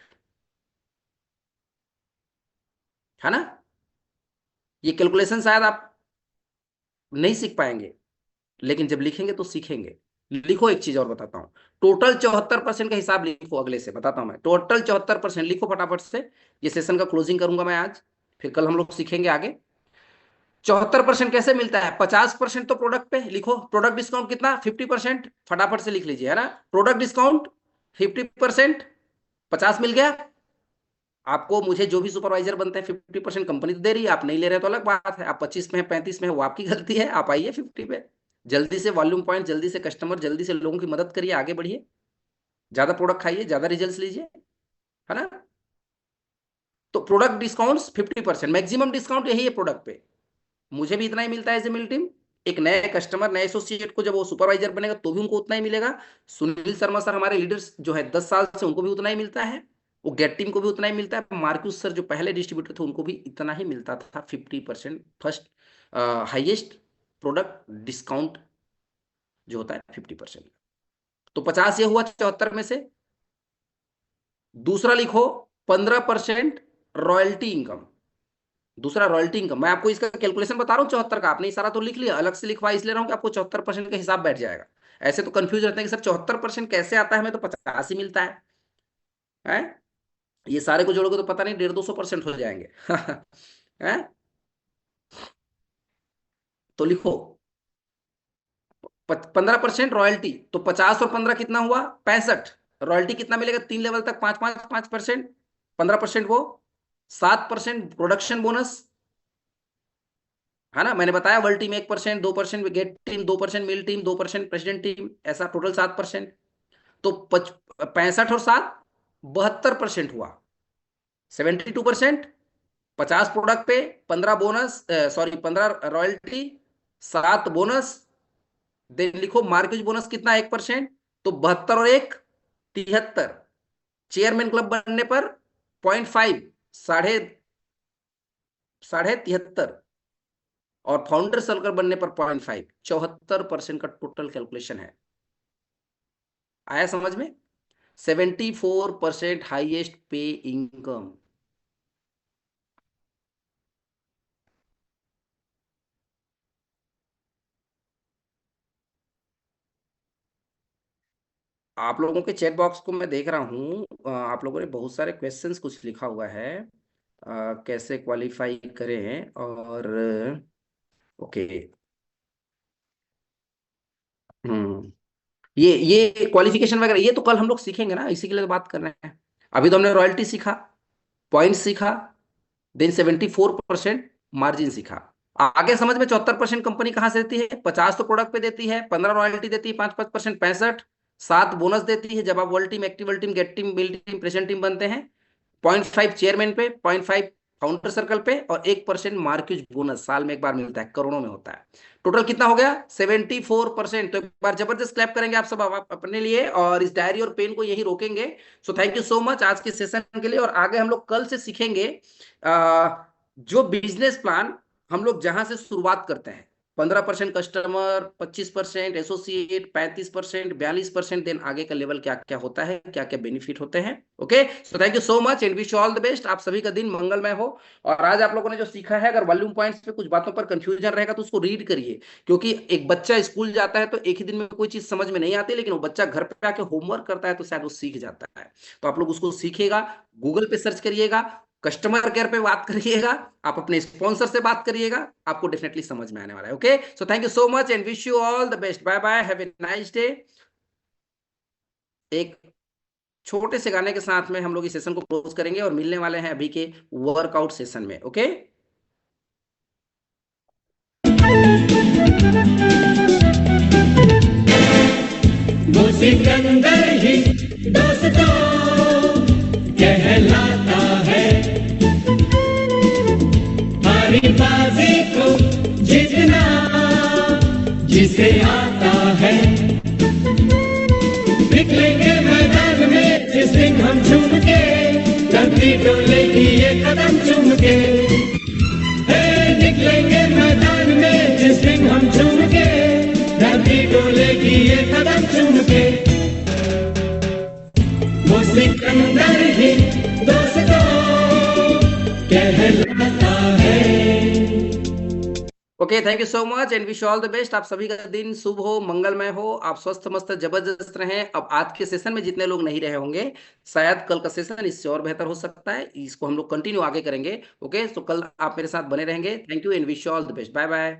Speaker 1: है ना। ये कैलकुलेशन शायद आप नहीं सीख पाएंगे, लेकिन जब लिखेंगे तो सीखेंगे। लिखो एक चीज और बताता हूं, टोटल 74% का हिसाब लिखो, अगले से बताता हूं मैं, टोटल 74% लिखो फटाफट से। ये सेशन का क्लोजिंग करूंगा मैं आज, फिर कल हम लोग सीखेंगे आगे। 74% कैसे मिलता है? 50% तो प्रोडक्ट पे लिखो, प्रोडक्ट डिस्काउंट कितना? 50%, फटाफट से लिख लीजिए, है ना। प्रोडक्ट डिस्काउंट 50%, 50 मिल गया आपको। मुझे जो भी सुपरवाइजर बनते हैं 50% कंपनी तो दे रही है, आप नहीं ले रहे तो अलग बात है। आप 25 में है, 35 में है, वो आपकी गलती है। आप आइए 50 पे, जल्दी से वॉल्यूम पॉइंट, जल्दी से कस्टमर, जल्दी से लोगों की मदद करिए, आगे बढ़िए, ज्यादा प्रोडक्ट खाइए, ज्यादा रिजल्ट लीजिए, है ना। तो प्रोडक्ट डिस्काउंट 50%, मैक्सिमम डिस्काउंट यही है प्रोडक्ट पे। मुझे भी इतना ही मिलता है एज ए मिल टीम। एक नए कस्टमर, नए एसोसिएट को जब वो सुपरवाइजर बनेगा तो भी उनको उतना ही मिलेगा। सुनील शर्मा सर हमारे लीडर्स जो है 10 साल से, उनको भी उतना ही मिलता है। वो गेट टीम को भी उतना ही मिलता है। मार्क्यूस सर जो पहले डिस्ट्रीब्यूटर थे उनको भी इतना ही मिलता था, 50%। फर्स्ट हाइएस्ट प्रोडक्ट डिस्काउंट जो होता है 50%। तो 50 ये हुआ 74 में से। दूसरा लिखो 15% रॉयल्टी इनकम। दूसरा रॉयल्टी इनकम, मैं आपको इसका कैलकुलेशन बता रहा हूँ 74 का, आपने सारा तो लिख लिया, अलग से लिखवा इसलिए रहा हूँ कि आपको 74% का हिसाब बैठ जाएगा। ऐसे तो कंफ्यूज रहते हैं कि सर 74% कैसे आता है, हमें तो 50 ही मिलता है? ये सारे को जोड़ोगे तो पता नहीं 150-200% हो जाएंगे। है? तो लिखो 15% रॉयल्टी, तो 50 और 15 कितना हुआ? 65। रॉयल्टी कितना मिलेगा? 3 लेवल तक 5-5-5%। 15% वो, 7% प्रोडक्शन बोनस, है ना। मैंने बताया वर्ल्ड टीम 1%, 2% गेट टीम, 2% मिल टीम, 2% प्रेसिडेंट टीम, ऐसा टोटल 7%। तो 65 और 7 72% हुआ, 72%। 50 प्रोडक्ट पे, 15 bonus, sorry 15 royalty, 7 bonus. Then लिखो मार्केज बोनस कितना? 1%। तो 72 और 1 73। चेयरमैन क्लब बनने पर 0.5, साढ़े साढ़े 73। और फाउंडर सर्कल बनने पर 0.5, 74% का टोटल कैलकुलेशन है। आया समझ में? 74% हाईएस्ट पे इनकम। आप लोगों के चैट बॉक्स को मैं देख रहा हूं, आप लोगों ने बहुत सारे क्वेश्चंस कुछ लिखा हुआ है, कैसे क्वालिफाई करें, और ओके। हम्म ये क्वालिफिकेशन वगैरह ये तो कल हम लोग सीखेंगे ना, इसी के लिए तो बात कर रहे हैं। अभी तो हमने रॉयल्टी सीखा, पॉइंट सीखा, देन 74% मार्जिन सीखा। आगे समझ में 74% कंपनी कहां से देती है? 50 तो प्रोडक्ट पे देती है, 15 रॉयल्टी देती है, 5-5%, 65, 7 बोनस देती है जब आप world team, active world team, get team, mill team, present team बनते हैं। 0.5 चेयरमैन पे, 0.5 फाउंडर सर्कल पे, और 1% मार्क्यूज बोनस साल में एक बार मिलता है, करोड़ों में होता है। टोटल कितना हो गया? 74%। तो एक बार जबरदस्त क्लैप करेंगे आप सब अपने लिए, और इस डायरी और पेन को यही रोकेंगे। सो थैंक यू सो मच आज के सेशन के लिए। और आगे हम लोग कल से सीखेंगे जो बिजनेस प्लान हम लोग जहां से शुरुआत करते हैं, 15% कस्टमर, 25% एसोसिएट, 35%, 42%, देन आगे का लेवल क्या क्या होता है, क्या क्या बेनिफिट होते हैं। Okay, so thank you so much and wish all the best. आप सभी का दिन मंगलमय हो। और आज आप लोगों ने जो सीखा है, अगर वॉल्यूम पॉइंट्स पे कुछ बातों पर कंफ्यूजन रहेगा तो उसको रीड करिए, क्योंकि एक बच्चा स्कूल जाता है तो एक ही दिन में कोई चीज समझ में नहीं आती, लेकिन वो बच्चा घर पे आके होमवर्क करता है तो शायद वो सीख जाता है। तो आप लोग उसको सीखिएगा, गूगल पे सर्च करिएगा, कस्टमर केयर पे बात करिएगा, आप अपने स्पॉन्सर से बात करिएगा, आपको डेफिनेटली समझ में आने वाला है। Okay, so thank you so much and wish you all the best. Bye bye, have a nice day. एक छोटे से गाने के साथ में हम लोग इस सेशन को क्लोज करेंगे और मिलने वाले हैं अभी के वर्कआउट सेशन में। ओके,
Speaker 3: वो सिकंदर ही दोस्तों कहलाता है, हरी बाजी को जीतना जिसे आता है। निकलेंगे मैदान में जिस दिन हम झूम के धरती डोलेगी ये कदम चूम के, निकलेंगे मैदान में जिस दिन हम झूम के, धरती डोलेगी ये कदम चूम के, वो सिकंदर ही दोस्तों कहलाता है।
Speaker 1: Okay, thank you so much and wish all the best. आप सभी का दिन शुभ हो, मंगलमय हो, आप स्वस्थ मस्त जबरदस्त रहें। अब आज के सेशन में जितने लोग नहीं रहे होंगे, शायद कल का सेशन इससे और बेहतर हो सकता है, इसको हम लोग कंटिन्यू आगे करेंगे। ओके, तो कल आप मेरे साथ बने रहेंगे। Thank you and wish all the best. Bye bye.